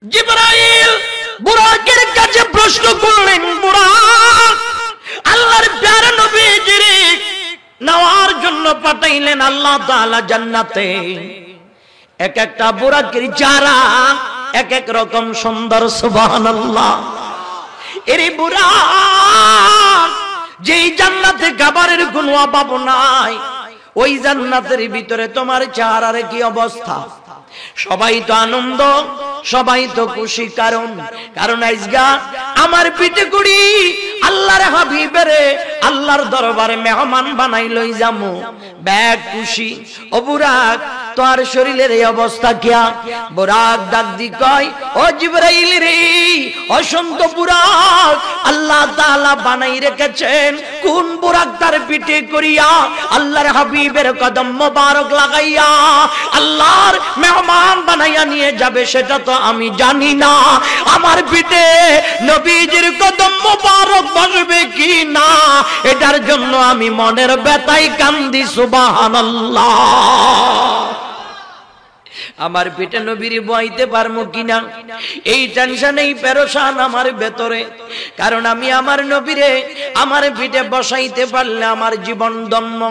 জিবরাইল বুরাকের কাছে প্রশ্ন করলেন, বুরাক আল্লাহর প্যারা নবীজির নেওয়ার জন্য পাঠাইলেন আল্লাহ তাআলা জান্নাতে। এক একটা বুরাকের চারা এক এক রকম সুন্দর, সুবহানাল্লাহ। এর বুরাক যেই জান্নাতে খাবারের কোনো অভাব নাই, ওই জান্নাতের ভিতরে তোমার চেহারার কি অবস্থা? সবাই তো আনন্দ, সবাই তো খুশি। কারণ আজগা আমার পিঠে করি আল্লাহর হাবিবের আল্লাহর দরবারে মেহমান বানাই লই যামু, ব্যাগ খুশি। ও বুরাক তোর শরীরের এই অবস্থা কিয়া? বুরাক ডাক দি কয়, ও জিবরাইল রে, অসন্ত বুরাক আল্লাহ তাআলা বানাই রেখেছেন। কোন বুরাক তার পিঠে করিয়া আল্লাহর হাবিবের কদম মোবারক লাগাইয়া আল্লাহর মেহমান বানাইয়া নিয়ে যাবে সেটা তো আমি জানি না। আমার পিঠে নবীজির কদম মোবারক বসবে কি না, এটার জন্য আমি মনের ব্যথায় কান্দি, সুবহানাল্লাহ। আমার পিঠে নবীর বইতে পারবো কিনা এই টেনশন, এই পেরেশান আমার ভেতরে। কারণ আমি আমার নবীরে আমার পিঠে বসাইতে পারলে আমার জীবন ধন্য।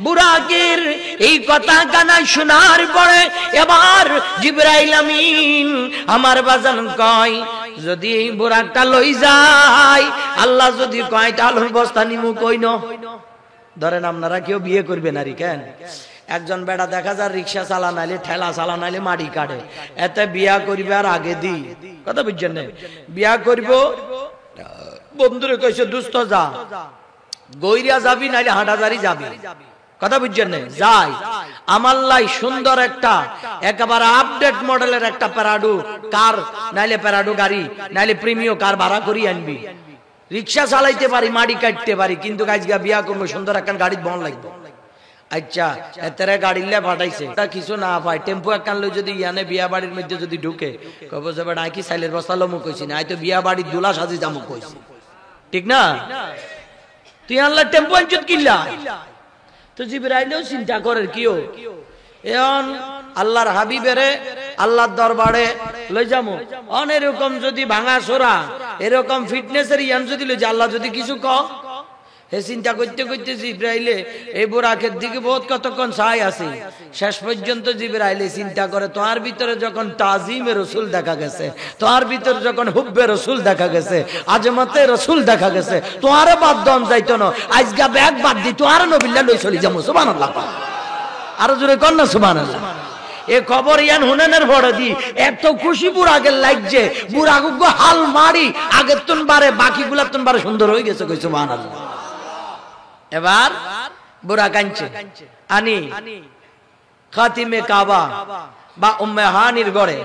বুরাকের এই কথা কানা শোনার পরে এবার জিবরাইল আমিন আমার বাজান কয়, যদি এই বুরাকটা লই যায়, আল্লাহ যদি কয় আলুর বস্তা নিমু কইন। ধরেন আপনারা কেউ বিয়ে করবেন আর কেন, একজন বেটা দেখা যায় রিক্সা চালা নাইলে ঠেলা চালা নাইলে মাটি কাটে, এতে বিয়া করিবে আর আগে দি কথা বুঝছেন না? বিয়া করব বন্ধুরে কইছে দুস্থ যা গইরা যাবি নাইলে হাঁটাজারি যাবি, কথা বুঝছেন না? যাই আমার লাই সুন্দর একটা একেবারে আপডেট মডেলের একটা প্যারাডো কার নাইলে প্যারাডো গাড়ি নাইলে প্রিমিয়াম কার ভাড়া করি আনবি। রিক্সা চালাইতে পারি, মাটি কাটতে পারি, কিন্তু আজকে বিয়া করবো সুন্দর একটা গাড়ি বন লাগবে। আচ্ছা এতেরে গাড়ি লে পাঠাইছে, তা কিছু না পাই টেম্পো একখান লই যদি ইয়ানে বিয়া বাড়ির মধ্যে যদি ঢুকে কব যে বেটা কি সাইলের বস্তা লমু কইছি না, তো বিয়া বাড়ির দুলা সাজি যামু কইছি, ঠিক না? তুই আনলা টেম্পো আনছত কিল্লা, তো জিবরাইলও চিন্তা করের কিও এখন আল্লাহর হাবিবেরে আল্লাহর দরবারে লই যামু। অনেরকম যদি ভাঙা সোরা এরকম ফিটনেসের ইয়ান যদি লই যা, আল্লাহ যদি কিছু ক হে চিন্তা করতে করতে জিবরাইলে এই বুরাকের দিকে বহুত কতক্ষণ চাই আছে। শেষ পর্যন্ত জিবরাইলে চিন্তা করে, তোমার ভিতরে যখন তাজিমে রসুল দেখা গেছে, তোমার ভিতরে যখন হুব্বে রসুল দেখা গেছে, আজমতে রসুল দেখা গেছে, তোমার বাদ দম যাইতো না, আজকা ব্যাগ বাদ দি তোমার নবিল্লা লই চলি যাবো। সুবহানাল্লাহ, আরো জোরে কর না সুবহানাল্লাহ। এ খবর ইয়ান হুনেনের বড় দি এত খুশি বুরাকের লাগছে, বুরাক হাল মারি আগের তুন বারে বাকি গুলার তুন বারে সুন্দর হয়ে গেছে, কই সুবহানাল্লাহ। এবার বুরাক আনছে, আনি খাতিমে কাবা বা উম্মে হানির গড়ে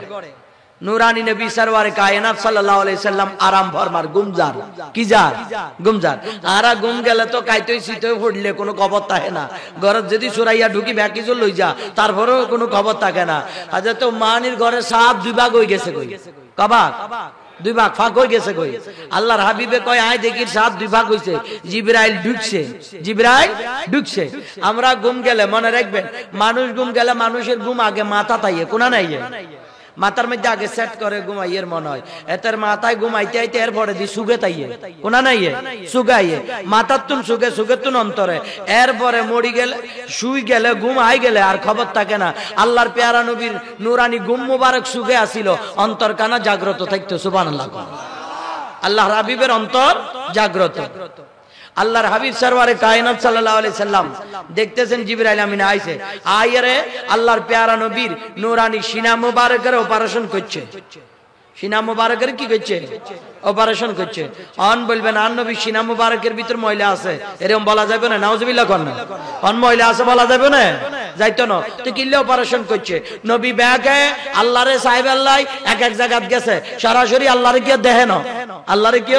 নুরানি নবী সরওয়ারে কায়নাত সাল্লাল্লাহু আলাইহি সাল্লাম আরাম ফরমার গুমজার কি জার গুমজার আরা গুম গেলে তো কাইতই সিতই পড়লে কোনো খবর থাকে না, ঘরে যদি সুরাইয়া ঢুকি ব্যাকি চল লই যা তারপরেও কোনো খবর থাকে না। হযরত মানির ঘরে সাপ দুই ভাগ হই গেছে, কই কাবা দুই ভাগ ফাঁক হয়ে গেছে, কই আল্লাহর হাবিবে কয় আয় দেখি সাপ দুই ভাগ হইছে, জিবরাইল ঢুকছে, জিবরাইল ঢুকছে। আমরা গুম গেলে মনে রাখবেন, মানুষ গুম গেলে মানুষের ঘুম আগে মাথা তাইয়ে কোনা নাই, মাথার মধ্যে আগে সেট করে ঘুমাইয়ের মনে হয়, এতের মাথায় ঘুমাইতে আইতে এরপরে দি সুগে তাইয়ে কোনা নাই সুগাইয়ে মাথার তুন সুগে সুগে তুন অন্তরে, এরপরে মরি গেলে শুই গেলে ঘুম আই গেলে আর খবর থাকে না। আল্লাহর পেয়ারা নবীর নুরানি ঘুম মুবারক সুগে আসিল, অন্তর কানা জাগ্রত থাকতো। সুবহানাল্লাহ, আল্লাহর হাবিবের অন্তর জাগ্রত। আল্লাহর হাবিব সরওয়ারে কায়নাত সাল্লাল্লাহু আলাইহি সাল্লাম দেখতেছেন জিবরাইল আমিন আইছে, আইরে আল্লাহর প্যারা নবীর নূরানি সিনা মুবারকের অপারেশন করছে। সিনা মুবারকের কি করছে? অপারেশন করছে। অন বলবেন আর নবী সিনা মুবারকের ভিতর ময়লা আছে, এরকম বলা যাবে না, নাউজুবিল্লাহ কোন না, অন ময়লা আছে বলা যাবে না, যাইতো না তো কিল্লে অপারেশন করছে। নবী ব্যাগে আল্লাহরে সাহেব আল্লাহ এক এক জায়গাত গেছে, সরাসরি আল্লাহরে কি দেখেন, আল্লাহরে কি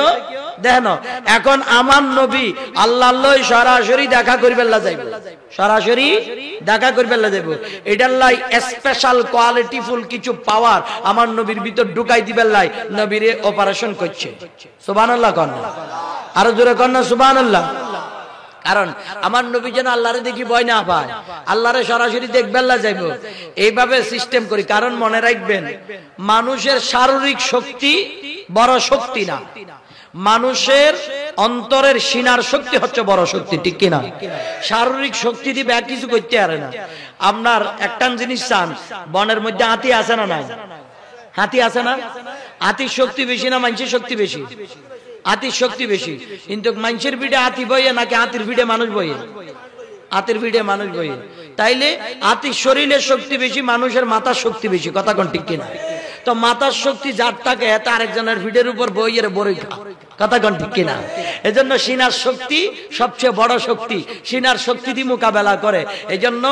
দেখেন। এখন আমার নবী আল্লাহ লই সরাসরি দেখা করবেন না যাইব, সরাসরি দেখা করবেন না যাইব। এটার লাই স্পেশাল কোয়ালিটিফুল কিছু পাওয়ার আমার নবীর ভিতর ঢুকাই দিবেন লাই, নবীরে অপারেশন করছে। সুবহানাল্লাহ কোন, আরো জোরে কোন না সুবহানাল্লাহ। কারণ আমার নবী যেন আল্লাহরে দেখি ভয় না পায়, আল্লাহরে সরাসরি দেখবেল্লা যাইব, এইভাবে সিস্টেম করি। কারণ মনে রাখবেন, মানুষের শারীরিক শক্তি বড় শক্তি না, মানুষের অন্তরের সিনার শক্তি হচ্ছে বড় শক্তি, ঠিক কিনা? শারীরিক শক্তি দিবে এক কিছু করতে পারে না। আপনার একটা জিনিস চান, বনের মধ্যে হাতি আছে না নাই? হাতি আছে না? হাতির শক্তি বেশি না মানুষের শক্তি বেশি? হাতির শক্তি বেশি। কিন্তু মানুষের ভিড়ে হাতি বইয়ে নাকি হাতির ভিড়ে মানুষ বইয়ে? হাতির ভিড়ে মানুষ বইয়ে। তাইলে হাতির শরীরের শক্তি বেশি, মানুষের মাথার শক্তি বেশি, কথা কোন ঠিক কিনা? তো মাথার শক্তি যার থাকে এত আরেকজনের ভিড়ের উপর বইয়ের বড়ই খা, কথা কোন ঠিক কিনা? এজন্য সিনার শক্তি সবচেয়ে বড় শক্তি, সিনার শক্তি দিয়ে মোকাবেলা করে। এজন্য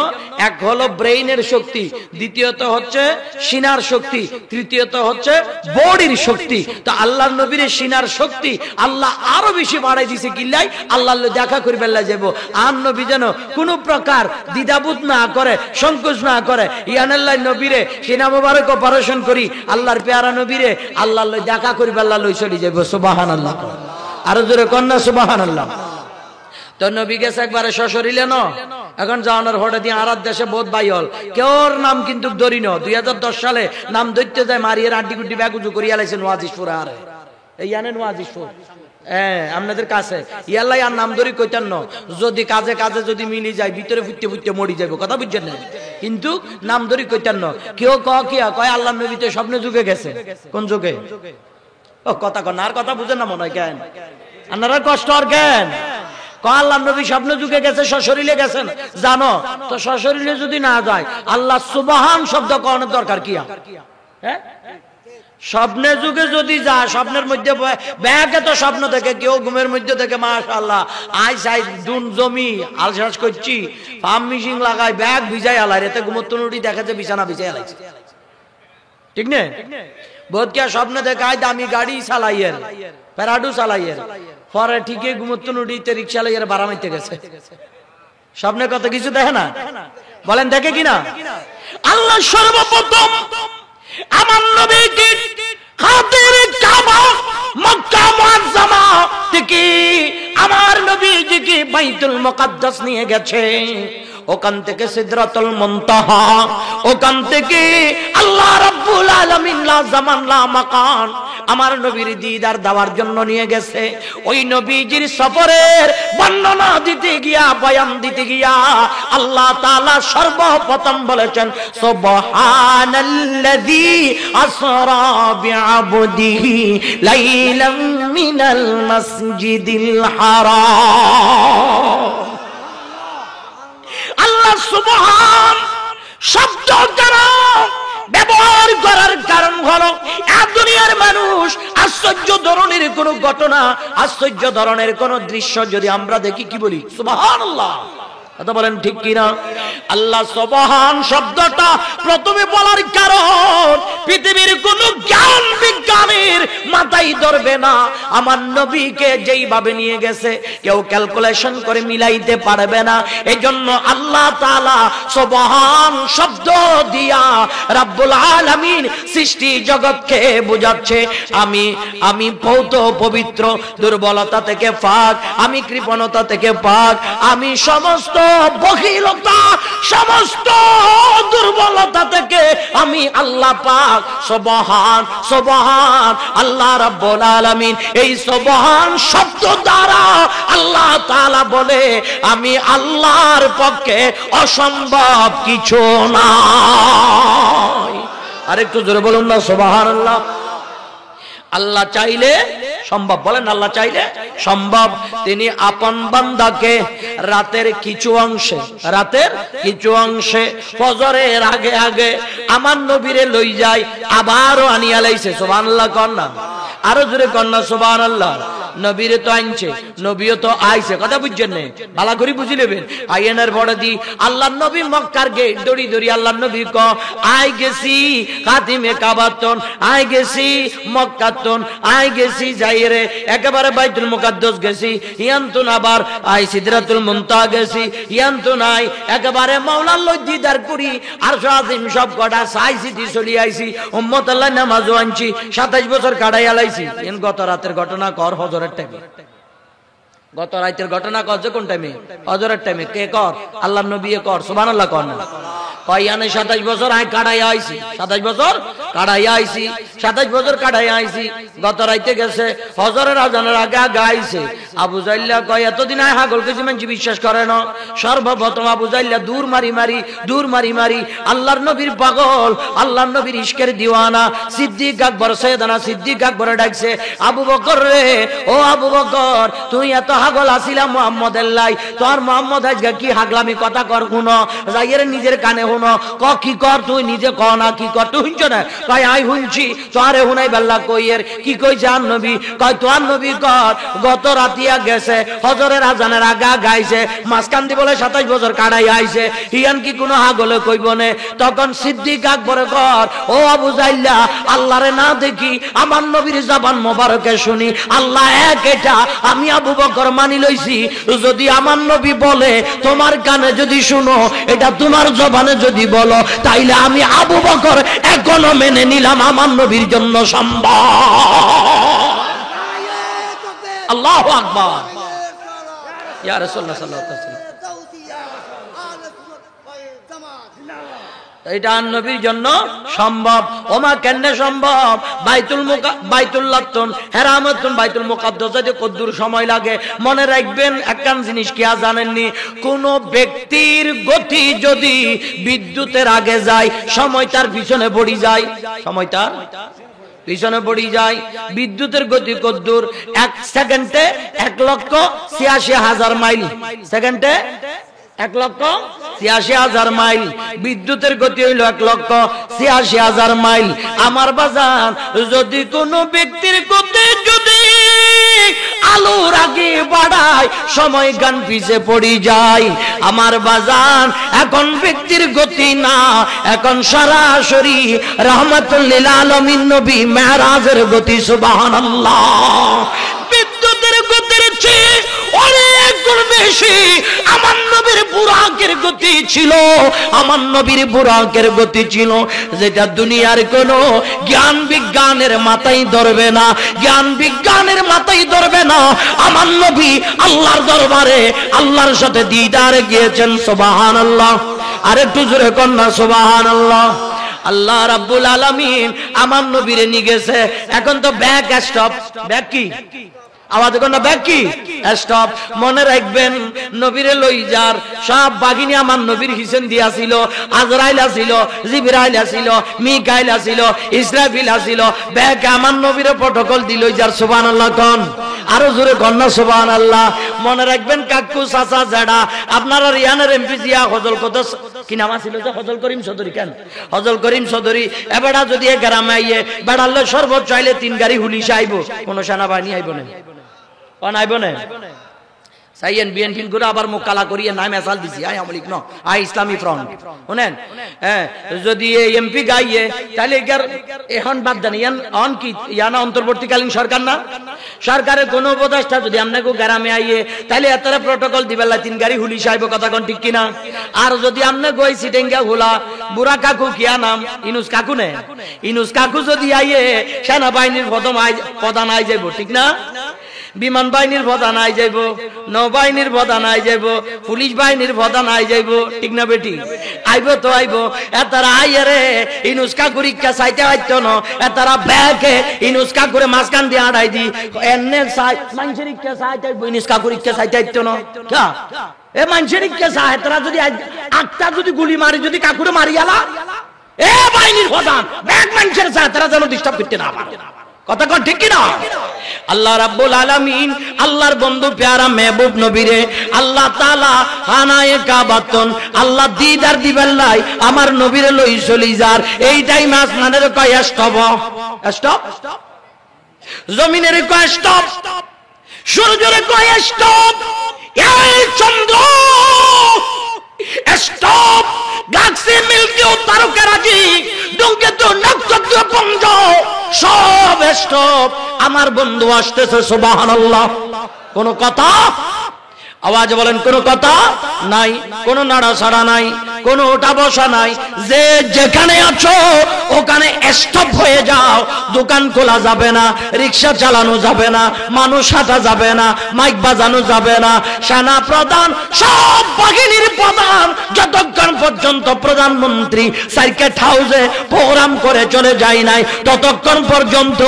এক হলো ব্রেইনের শক্তি, দ্বিতীয়ত হচ্ছে সিনার শক্তি, তৃতীয়ত হচ্ছে বডির শক্তি। তো আল্লাহর নবীর সিনার শক্তি আল্লাহ আরো বেশি বাড়াই দিছে, কিল্লাই আল্লাহ দেখা করি বেলা যাব। আর নবী যেন কোন প্রকার দ্বিধাবোধ না করে, সংকোচ না করে, ইয়ানাল্লাহ নবীরে সিনা মোবারক অপারেশন করি, আল্লাহর পেয়ারা নবীরে আল্লাহ দেখা করি বেলা লই চলে যাব। সুবহানাল্লাহ, আরো জোরে কন্যা সুবহানাল্লাহ। তো নবী গেছে একবারে সশরীরে ন, এখন যাওয়ানোর হঠাৎ দিয়ে আর দেশে বোধ বাই হল, কেউর নাম কিন্তু ধরি ন। 2010 সালে নাম ধরতে যায় মারিয়ে আড্ডি গুড্ডি ব্যাগুজু করিয়া লাইছে নোয়াজিশপুরে। আর এই জানেন নোয়াজিশপুর আপনাদের কাছে ইয়াল্লাই আর নাম ধরি কইতেন ন, যদি কাজে কাজে যদি মিলি যায় ভিতরে ফুটতে ফুটতে মরি যাবে, কথা বুঝছেন না? কিন্তু নাম ধরি কইতেন ন। কেউ কয় আল্লাহ নবী তো স্বপ্নে যুগে গেছে। কোন যুগে? ও কথা কন, আর কথা বুঝেন না মনে হয়, কেন আপনারা কষ্ট আর কেন? আল্লাহ নবী স্বপ্ন যুগে গেছে, সশরীরে গেছেন জানো তো? সশরীরে যদি না যায় আল্লাহ সুবহান শব্দ করানোর দরকার কি? হ্যাঁ, স্বপ্নে যুগে যদি যা, স্বপ্নের মধ্যে ব্যাগে তো স্বপ্ন দেখে, কেউ ঘুমের মধ্যে দেখে মাশাআল্লাহ আইস আইস দুন জমি আলসাস করছি, ফার্ম মিশিং লাগাই ব্যাগ ভিজাই আলাই, এতে ঘুমোত্তনুটি দেখেছে বিছানা বিছাই আলাইছে, ঠিক না? বোধ কে স্বপ্নে দেখায় দামি গাড়ি চালাইয়ের, প্যারাডু চালাইয়ের, পরে ঠিকই ঘুমোত্তনুটিতে রিক্সা লাইয়ের বারামাইতে গেছে। স্বপ্নে কত কিছু দেখে না, বলেন দেখে কিনা? আল্লাহ সর্বপ্রথম আমার নবীকে খাতির কাবা মক্কা মুআজ্জামা থেকে আমার নবীজিকে বাইতুল মুকাদ্দাস নিয়ে গেছে। ওখান থেকে সিদরাতুল মুনতাহা, ওখান থেকে আল্লাহ রাব্বুল আলামিন লা জামান লা মাকান আমার নবীর দিদার দেওয়ার জন্য নিয়ে গেছে। ওই নবীজির সফরের বর্ণনা দিতে গিয়া, বয়ান দিতে গিয়া আল্লাহ তাআলা সর্বপ্রথম বলেছেন সুবহানাল্লাযী আসরা বিআবদিহি লাইলাম মিনাল মাসজিদিল হারাম। আল্লাহ সুবহান শব্দ দ্বারা ব্যবহার করার কারণ হলো দুনিয়ার মানুষ আশ্চর্য ধরনের কোন ঘটনা, আশ্চর্য ধরনের কোন দৃশ্য যদি আমরা দেখি কি বলি? সুবহানাল্লাহ। কথা বলেন ঠিক কিনা? আল্লাহ সুবহান শব্দটা প্রথমে বলার কারণ পৃথিবীর কোন জ্ঞান বিজ্ঞানীর মাথায় ধরবে না। আমার নবীকে যেইভাবে নিয়ে গেছে কেউ ক্যালকুলেশন করে মিলাইতে পারবে না। এজন্য আল্লাহ তাআলা সুবহান শব্দ দিয়া রাব্বুল আলামিন সৃষ্টি জগৎকে বোঝাচ্ছে আমি পৌত পবিত্র, দুর্বলতা থেকে পাক, আমি কৃপণতা থেকে পাক, আমি সমস্ত বখিলতা, সমস্ত দুর্বলতা থেকে আমি আল্লাহ পাক। সুবহান সুবহান আল্লাহ রাব্বুল আলামিন এই সুবহান শব্দ দ্বারা আল্লাহ তাআলা বলে আমি আল্লাহর পক্ষে অসম্ভব কিছু নাই। আরেকটু জোরে বলুন না সুবহানাল্লাহ। আল্লাহ চাইলে সম্ভব, বলেন আল্লাহ চাইলে সম্ভব। তিনি আপন বান্দাকে রাতের কিছু অংশে ফজরের আগে আগে আমার নবীরে লই যায়, আবারও আনিয়া লাইছে। সুবহানাল্লাহ কন্যা, আরো জোরে কন্যা সুবহানাল্লাহ। নবীরে তো আনছে, নবীও তো আইছে, কথা বুঝছেন না? ভালো করে বুঝি নেবেন। আইনের বড় দি আল্লাহ নবী মক্কার গেট দড়ি দড়ি আল্লাহ নবী ক আই গেছি খাতিমে কাবাতন, আই গেছি মক্কাতন, আই গেছি যাইরে একেবারে বাইতুল মুকাদ্দাস গেছি, ইয়ান্তন আবার আই সিদরাতুল মুনতাহা গেছি, ইয়ান্তন আই একেবারে মাওলার লজ্জিদার করি আরশ আজিম সব কটা সাইছি দি চলি আইছি, উম্মত আল্লাহ নামাজও আনছি, 27 বছর কাটাইয়া লাইছি। গত রাতের ঘটনা কর হজরের টাইমে গত রাতের ঘটনা করছে কোন টাইমে? হজরের টাইমে। কে কর? আল্লাহর নবী কর। সুবহানাল্লাহ কর না। কয়ানে 27 বছর আই কাটাইয়া আইছি, 27 বছর কাটাইয়া আইছি, 27 বছর কাটাইয়া আইছি। গত রাতে গেছে হজরের আজানের আগে আগে আইছে। আবু জাইল্লা কয় এতদিন আয় হাগল কিছু মানুষ বিশ্বাস করে না। সর্বপ্রথম আবু জাইল্লা দূর মারি মারি আল্লাহর নবীর পাগল, আল্লাহর নবীর ইশকের দিওয়ানা সিদ্দিক আকবর, সৈয়দনা সিদ্দিক আকবর ডাকছে, আবু বকর রে, ও আবু বকর, তুই এত হাগল আসিলা মুহাম্মদের লাই, তোর মুহাম্মদ আজকে কি হাগলামি কথা কর শুনো, যাইয়ের নিজের কানে শুনো, ক কি কর তুই নিজে ক না কি কর তুই শুনছ না? কয় আই শুনছি, তোরে হুনাই বেল্লা কইয়ের কি কইছে আর নবী? কয় তোর নবী কর গত রাতিয়া গেছে হজরের আজানের আগা গাইছে, মাঝখান দি বলে 27 বছর কাটাই আইছে, হিয়ান কি কোনো হাগলে কইব নে? তখন সিদ্দিক আকবরে কর, ও আবু জাইল্লা, আল্লাহরে না দেখি আমার নবীর জবান মোবারকে শুনি আল্লাহ এক, এটা আমি আবু বকর মানি লইছি। যদি আমার নবী বলে তোমার কানে যদি শুনো, এটা তোমার জবানে যদি বলো, তাইলে আমি আবু বকর এখনো মেনে নিলাম আমার নবীর জন্য সম্ভব। আল্লাহু আকবার। ইয়া রাসূলুল্লাহ সাল্লাল্লাহু আলাইহি ওয়াসাল্লাম, এটা নবীর জন্য সম্ভব। ওমা কেন সম্ভব? বাইতুল্লাহতুন হেরামাতুন বাইতুল মুকাদ্দাসে কদ্দুর সময় লাগে। মনে রাখবেন একখান জিনিস কি জানেননি? কোন ব্যক্তির গতি যদি বিদ্যুতের আগে যায়, সময় তার পিছনে পড়ে যায়, সময় তার পিছনে পড়ে যায়। বিদ্যুতের গতি কদ্দুর? 1 সেকেন্ডে 1,86,000 মাইল, সেকেন্ডে 1,86,000 মাইল। বিদ্যুতের গতি হইল 1,86,000 মাইল। আমার বাজান, যদি কোন ব্যক্তির গতি যদি আলোর আগে বাড়ায়, সময় গান পিছে পড়ে যায়। আমার বাজান, এখন ব্যক্তির গতি না, এখন সরাসরি রাহমাতুল লিল আলামিন নবী মেরাজের গতি। সুবহানাল্লাহ। বিদ্যুতের গতির চেয়ে অনেক গুণ বেশি আমার নবীর বুরাকের গতি ছিল, আমার নবীর বুরাকের গতি ছিল, যেটা দুনিয়ার কোন জ্ঞান বিজ্ঞানের মাথায় ধরবে না, জ্ঞান বিজ্ঞানের মাথায় ধরবে না। আমার নবী আল্লাহর দরবারে আল্লাহর সাথে দিদারে গিয়েছেন। সুবহানাল্লাহ। আর একটু জোরে কন্যা সুবহানাল্লাহ। আল্লাহ রাব্বুল আলামিন আমার নবীরে নিয়ে গেছে। এখন তো ব্যাক স্টপ, ব্যাক কি আওয়াজ কোন ব্যাক কি স্টপ। মনে রাখবেন, নবীরে লই যার সব বাগিনী আমার নবীর হিসেন দিয়াছিল। আজরাইল আছিল, জিবরাইল আছিল, মিকাইল আছিল, ইসরাফিল আছিল। ব্যাক আমার নবীরে প্রটোকল দিল যার। সুবহানাল্লাহ কোন, আরো জোরে কন্যা সুবহানাল্লাহ। মনে রাখবেন, কাকু চাচা জেডা আপনারা রিয়ানের এমপি জিয়া হজল কত কি নাম আছিল যে হজল করিম চৌধুরী, কেন হজল করিম চৌধুরী, এবেড়া যদি গ্রামে আইয়ে বেড়ালে সর্বোচ্চ চাইলে 3 গাড়ি হুলিশ আইব, কোন সেনাবাহিনী আইব না, আইব না। সাইয়েন বিএনপি করে আবার মুখ কালা করিয়ে নাম এসাল দিছি, আই আমলিক ন আই ইসলামী ফ্রন্ট। শুনেন, হ্যাঁ, যদি এমপি গাইয়ে তাহলে এখন বাদ দেন, অন কি ইয়ানা অন্তর্বর্তীকালীন সরকার না, সরকারের কোন উপদেষ্টা যদি আপনাকে গ্রামে আইয়ে তাহলে এত প্রটোকল দিবেলা 3 গাড়ি হুলিশ আইব, কথা কোন ঠিক কিনা? আর যদি আপনি গই সিটেঙ্গা হুলা বুড়া কাকু কিয়া নাম ইনুস কাকু নে, ইনুস কাকু যদি আইয়ে সেনাবাহিনীর প্রধান আই যাইব, ঠিক না? বিমান বাহিনীর প্রধান আই যাইব, নৌবাহিনীর প্রধান আই যাইব, পুলিশ বাহিনীর প্রধান আই যাইব, ঠিক না বেটি? আইব তো আইব। এতারা আইয়ারে ইনুস কাকুর ইচ্ছা চাইতে হইতো না, এতারা ব্যাকে ইনুস কাকুরে মাঝখান দিয়ে আড়াই দি এনে চাই মানুষের ইচ্ছা চাইতে ইনুস কাকুর ইচ্ছা চাইতে হইতো না। এ মানুষের ইচ্ছা চাই, এতারা যদি আটটা যদি গুলি মারি যদি কাকুরে মারি আলা, এ বাহিনীর প্রধান ব্যাক মানুষের চাই, তারা যেন ডিস্টার্ব করতে না পারে, কথা কোন ঠিক কিনা? আল্লাহ রাব্বুল আলামিন আল্লাহর বন্ধু প্যারা মেহবুব নবীরে আল্লাহ তাআলা হানায়ে কাবাতুন আল্লাহ দিদার দিবেলাই আমার নবীরে লই চলি যার। এই টাইম আসমানের কয় স্টপ, স্টপ, জমিনের কয় স্টপ, সূর্যের কয় স্টপ, এই চন্দ্র স্টপ, গ্যালাক্সি মিল্কি ও তারকারাজি ডুঙ্কেতু নক্ষত্র পুঞ্জ সব স্টপ। আমার বন্ধু আসতেছে। সুবহানাল্লাহ। কোন কথা? আওয়াজ বলেন, কোন কথা নাই, কোন নাড়াছাড়া নাই, কোনো ওঠা বসা নাই, যে যেখানে আছো ওখানে স্টপ হয়ে যাও। দোকান খোলা যাবে না, রিক্সা চালানো যাবে না, মানুষ হাঁটা যাবে না, মাইক বাজানো যাবে না। সেনা প্রধান, সব বাহিনীর প্রধান যতক্ষণ পর্যন্ত প্রধানমন্ত্রী সার্কিট হাউসে প্রোগ্রাম করে চলে যায় নাই, ততক্ষণ পর্যন্ত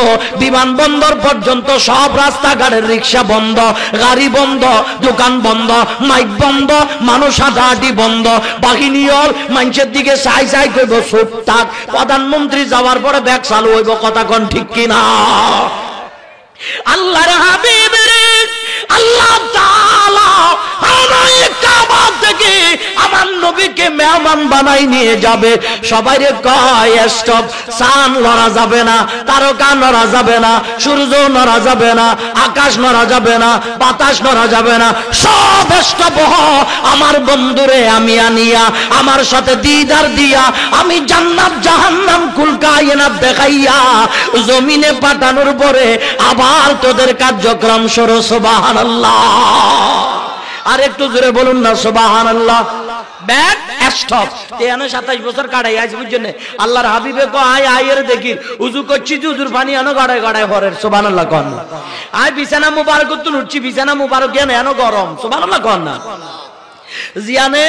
বিমানবন্দর পর্যন্ত সব রাস্তাঘাটের রিক্সা বন্ধ, গাড়ি বন্ধ, দোকান বন্ধ, মাইক বন্ধ, মানুষ হাঁটাহাঁটি বন্ধ। বাহিনীর মানুষের দিকে চাই চাই করব, চুপ থাক। প্রধানমন্ত্রী যাওয়ার পরে ব্যাগ চালু হইব, কথা কোন ঠিক কিনা? আল্লাহর হাবিব আল্লাহ তাআলা কাবা থেকে আমার নবীকে মেহমান বানাই নিয়ে যাবে। সবাই কয় স্টপ, চাঁদ লড়া যাবে না, তারকা নড়া যাবে না, সূর্য নড়া যাবে না, আকাশ নড়া যাবে না, বাতাস নড়া যাবে না, সব স্টপ। আমার বন্ধুরে আমি আনিয়া আমার সাথে দিদার দিয়া আমি জান্নাত জাহান্নাম কুল কায়নাত দেখাইয়া জমিনে পাঠানোর পরে আবার তোদের কার্যক্রম শুরু। সুবহানাল্লাহ। আর একটু জোরে বলুন না সুবহানাল্লাহ। Bag stop. 27 বছর কাটাই আজ বুঝছেন আল্লাহর হাবিবে কো আয় আয়ের দেখি উজু করছি, উজুর পানি আনো গাড়ায় গাড়ায় হরের। সুবহানাল্লাহ কোন না। আয় বিছানা মুবারক তুন উঠছি, বিছানা মুবারক কেন এনো গরম। সুবহানাল্লাহ কোন না। জিয়ানে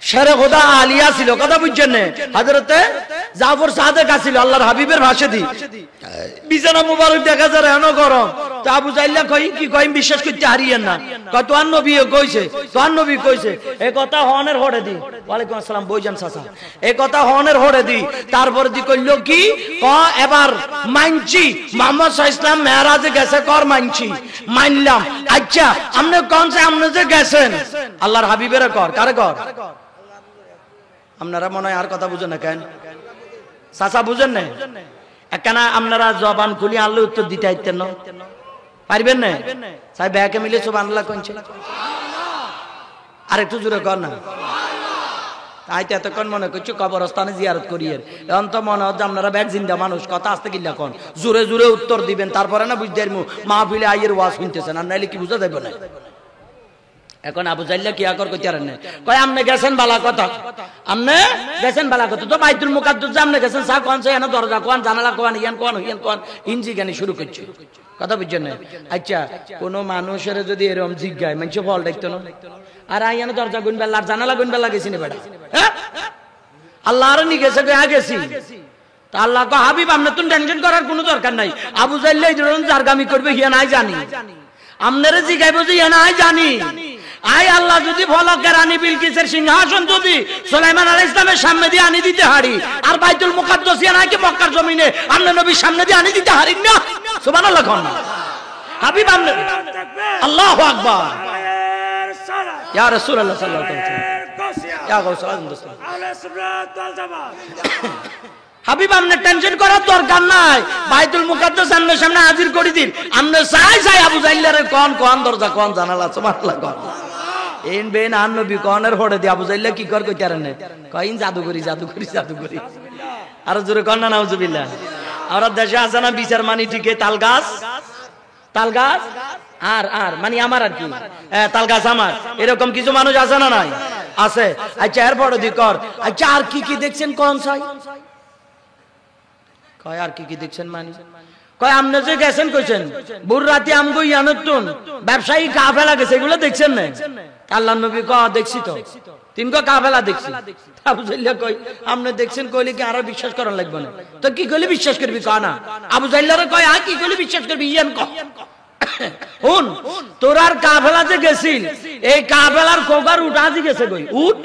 শেরে খোদা আলিয়া ছিল, কথা বুঝছেন না? হযরতে জাফর সাদেক আছিল আল্লাহর হাবিবের ভাষে দি বিছানা মুবারক দেখা যায় এনো গরম। তো আবু জাইল্লা কই কি কই বিশ্বাস করতে হারিয়েন না, কয় তোর নবী কইছে, তোর নবী কইছে। এই কথা হনের হড়ে দি। ওয়ালাইকুম আসসালাম বইজান চাচা। এই কথা হনের হড়ে দি। তারপর দি কইলো কি ক এবার মানছি মুহাম্মদ সাল্লাল্লাহু আলাইহি ওয়াসাল্লাম মেরাজে গেছে, কর মানছি, মানলাম। আচ্ছা আপনি কোন যে আপনি যে গেছেন আল্লাহর হাবিবের কর, কারে কর? আপনারা মনে হয় আর কথা বুঝেন না কেন চাচা, বুঝেন না? একখানা আপনারা জবান খুলি আনলে উত্তর দিতে আইতেন না, পারবেন না? সাই ব্যাকে মিলে সুবহানাল্লাহ কইছে। আর একটু জোরে কর না। তাই তো এতক্ষণ মনে করছি কবরস্থানে জিয়ারত করিয়ে, এখন তো মনে হচ্ছে আপনারা ব্যাগ জিন্দা মানুষ, কথা আসতে কিল্লা কন, জোরে জোরে উত্তর দিবেন, তারপরে না বুঝতে মাহফিলে আইয়ের ওয়াজ শুনতেছেন, আর নাইলে কি বুঝা যাবে না? এখন আবু জাইল্লা কি আকর কইতে পারেন না, কয় আপনি গেছেন বালা কথা, আপনি গেছেন বালা কথা, তো বাইতুল মুকাদ্দাস আপনি গেছেন, সা কোন সে এনে দরজা কোন জানালা কোন ইয়ান কোন হিয়ান কোন ইঞ্জি গানি শুরু করছে, কথা বুঝছেন না? আচ্ছা কোন মানুষের যদি এরকম জিজ্ঞায় মানুষ ফল দেখতো না, আর আইয়ানো দরজা গুন বেলা জানালা গুন বেলা গেছি না বেটা, হ্যাঁ আল্লাহর নি গেছে কে গেছি, তা আল্লাহ কো হাবিব আপনি তো টেনশন করার কোনো দরকার নাই, আবু জাইল্লা এই ধরনের জারগামি করবে হিয়া নাই জানি, আপনারা জিগাইবো যে হিয়া নাই জানি। আই আল্লাহ যদি ফলকের রানী বিলকিসের সিংহাসন যদি সুলাইমান আলাইহিস সালামের সামনে দিয়ে আনি দিতে হারি, আর বাইতুল মুকাদ্দাস নাকি মক্কার জমিনে আমরা নবীর সামনে দিয়ে আনি দিতে হারি না, সুবহানাল্লাহ কোন না হাবিব আপনি আল্লাহু আকবার ইয়া রাসূলুল্লাহ সাল্লাল্লাহু আলাইহি ওয়াসাল্লাম ইয়া গাউসুল আযম দোস্ত আহলে সুন্নাত ওয়াল জামাত। হাবিব আপনি টেনশন করার দরকার নাই, বাইতুল মুকাদ্দাস আপনার সামনে হাজির করে দিন, আপনি চাই চাই আবু জাইল্লার কোন কোন দরজা কোন জানালা, সুবহানাল্লাহ কোন এন বেন আন নবী কোনের হড়ে দি আবু জাইল্লা কি কর কইতার না, কইন জাদুকরি জাদুকরি জাদুকরি, আর জোরে কোন না নাউজুবিল্লাহ। আর দেশে আছে না বিচার মানি ঠিকই তাল গাছ, তাল গাছ আর আর মানে আমার আর কি তাল গাছ আমার, এরকম কিছু মানুষ আছে না নাই? আছে। আচ্ছা এর বড় দি কর, আচ্ছা আর কি কি দেখছেন কোন চাই, কয় আর কি কি দেখছেন মানে, কয় আপনি যে গেছেন কইছেন বুর রাতে আমগো ইয়ানতুন ব্যবসায়ী কাফেলা গেছে, এগুলো দেখছেন না? আল্লাহর নবী কয় দেখছি তো, তিনকো কাফেলা দেখছি। আবু জাইল্লা কই আপনি দেখছেন কইলে কি আরো বিশ্বাস করার লাগবে না, তো কি কইলে বিশ্বাস করবি কয় না? আবু জাইল্লারে কয় আ কি কইলে বিশ্বাস করবি ইয়ান ক হুন তোরার কাফেলা যে গেছিল, এই কাফেলার কোগার উঠ আজি গেছে কই, উঠ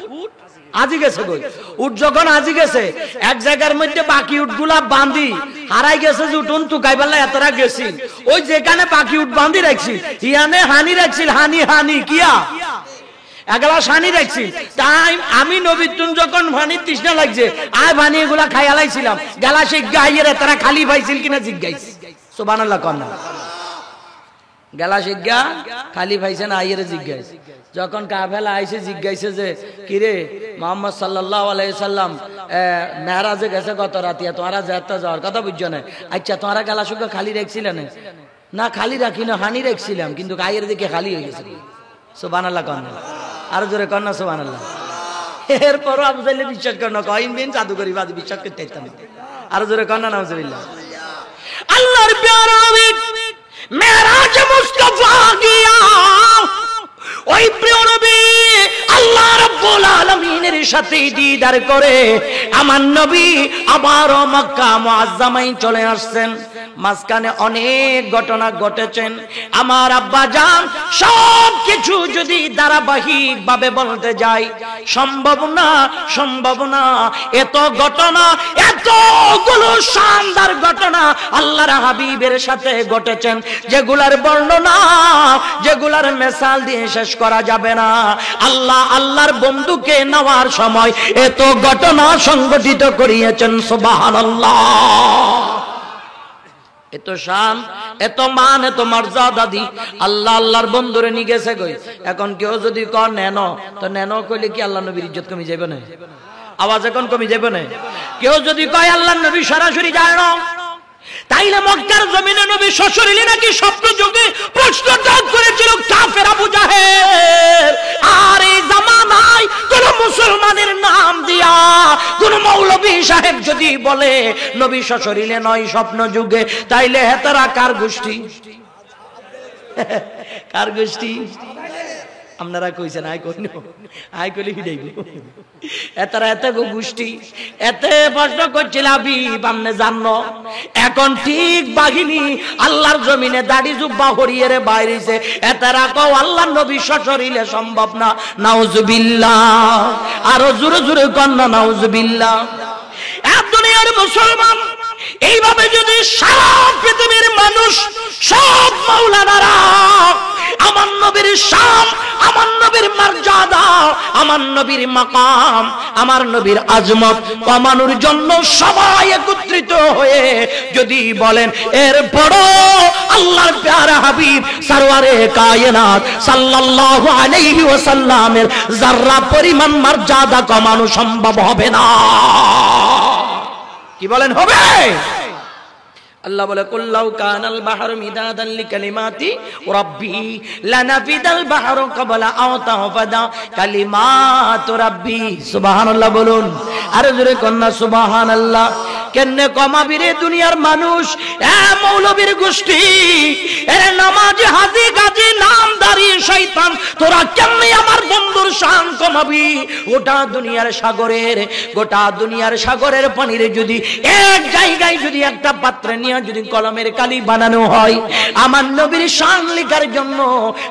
আজি গেছে কই, উঠ যখন আজি গেছে এক জায়গার মধ্যে বাকি উঠগুলা বাঁধি হারাই গেছে, যে উঠুন তুকাইবেলা এতরা গেছিল, ওই যেখানে বাকি উঠ বাঁধি রাখছিল ইয়ানে হানি রাখছিল, হানি হানি কিয়া এগুলা সানি রাখছি, তাই আমি নবীতুন যখন ভানির তৃষ্ণা লাগছে আয় ভানি এগুলা খাই আলাইছিলাম, গেলা সে গাইয়ের তারা খালি পাইছিল কিনা জিজ্ঞাইছি, সুবহানাল্লাহ কোন না গেলা শিক্ষা খালি পাইছে না আইয়ের জিজ্ঞাস, যখন কাফেলা আইসে জিজ্ঞাসে যে কিরে মুহাম্মদ সাল্লাল্লাহু আলাইহি সাল্লাম মেরাজে গেছে গত রাতিয়া, তোমরা যেতে যাওয়ার কথা বুঝছো না? আচ্ছা তোমরা গেলা শিক্ষা খালি রাখছিলেন না? খালি রাখি না হানি রাখছিলাম, কিন্তু আইয়ের দিকে খালি হয়ে গেছে, সুবহানাল্লাহ কোন না আর জোরে কোন না সুবহানাল্লাহ। এরপরও আবু জাহেল বিশ্বাস করে না, কয়েন দিন জাদুকরি বাদ বিশ্বাস করতে চাইতাম। আর জোরে কন্যা নাউজুবিল্লাহ। আল্লাহর প্যারা নবী মেরাজে মুস্তাফা গিয়া, ওই প্রিয় নবী আল্লাহ রাব্বুল আলামিনের সাথে দিদার করে আমার নবী আবার মক্কা মুআজ্জামায় চলে আসছেন। মাঝখানে অনেক ঘটনা ঘটেছেন। আমার আব্বা জান সব কিছু যদি ধারাবাহিক ভাবে বলতে যাই সম্ভব না। এত ঘটনা, এতগুলো শানদার ঘটনা আল্লাহর হাবিবের সাথে ঘটেছেন, যেগুলার বর্ণনা, যেগুলার মিসাল দিয়ে শেষ করা যাবে না। আল্লাহর বন্ধুকে নেওয়ার সময় এত ঘটনা সংগঠিত করিয়েছেন। সুবহানাল্লাহ। এত শান, এত মান, এত মর্যাদা দি আল্লাহর বন্ধুরে নিয়ে গেছে কই। এখন কেউ যদি কর নেন, তো নেন কইলে কি আল্লাহ নবীর ইজ্জত কমে যাবে না? আওয়াজ এখন কমে যাবে না? কেউ যদি কয় আল্লাহর নবী সরাসরি যায় না, তাইলে মক্কার জমিনে নবী সশরীরে নাকি স্বপ্ন যোগে প্রশ্নটা করেছিল কাফের আবু জাহেল। আর এই জামানায় কোন মুসলমানের নাম দিয়া কোন মৌলভী সাহেব যদি বলে নবী সশরীরে নয় স্বপ্ন যুগে, তাইলে হেতারা কার গোষ্ঠী? কার গোষ্ঠী? আপনারা কইছেন আই কইন, আই কইলে হিডাইব। এতারা এত গোষ্ঠী এতে প্রশ্ন করছিল হাবিব আপনি জানো। এখন ঠিক বাহিনী আল্লাহর জমিনে দাড়ি জুব্বা হরিয়ে রে বাইরেছে। এতারা কও আল্লাহর নবী সশরীরে সম্ভব না। নাউজুবিল্লাহ। আরো জোরে জোরে কন্না নাউজুবিল্লাহ। এক দুনিয়ার মুসলমান এইভাবে যদি সারা পৃথিবীর মানুষ সব মাওলানারা আমার নবীর শান, আমার নবীর মর্যাদা, আমার নবীর মাকাম, আমার নবীর আজমত কমানোর জন্য সবাই একত্রিত হয়ে যদি বলেন, এরপর আল্লাহর প্যারা হাবিব সরওয়ারে কায়নাত সাল্লাল্লাহু আলাইহি ওয়াসাল্লামের যারা পরিমাণ মর্যাদা কমানো সম্ভব হবে না। কি বলেন হবে? আল্লাহ বলে কুল্লাউ কানাল বাহরু মিদাদান লিকালিমাতি রাব্বি লানাফিদাল বাহরু ক্বাবলা আও তাহফাদা কালিমাতু রাব্বি। সুবহানাল্লাহ বলুন। আর জোরে কন্না সুবহানাল্লাহ। কেনে কমাবি রে দুনিয়ার মানুষ? এ মৌলবীর গোষ্ঠী, এরে নামাজি হাজি গাজী নামদারি শয়তান, তোরা কেমনে আমার বন্ধুর শান কমাবি? গোটা দুনিয়ার সাগরের পানির যদি এক জায়গায় যদি একটা পাত্রে নিয়ে যদি কলমের কালি বানানো হয়, আমার নবীর শান লেখার জন্য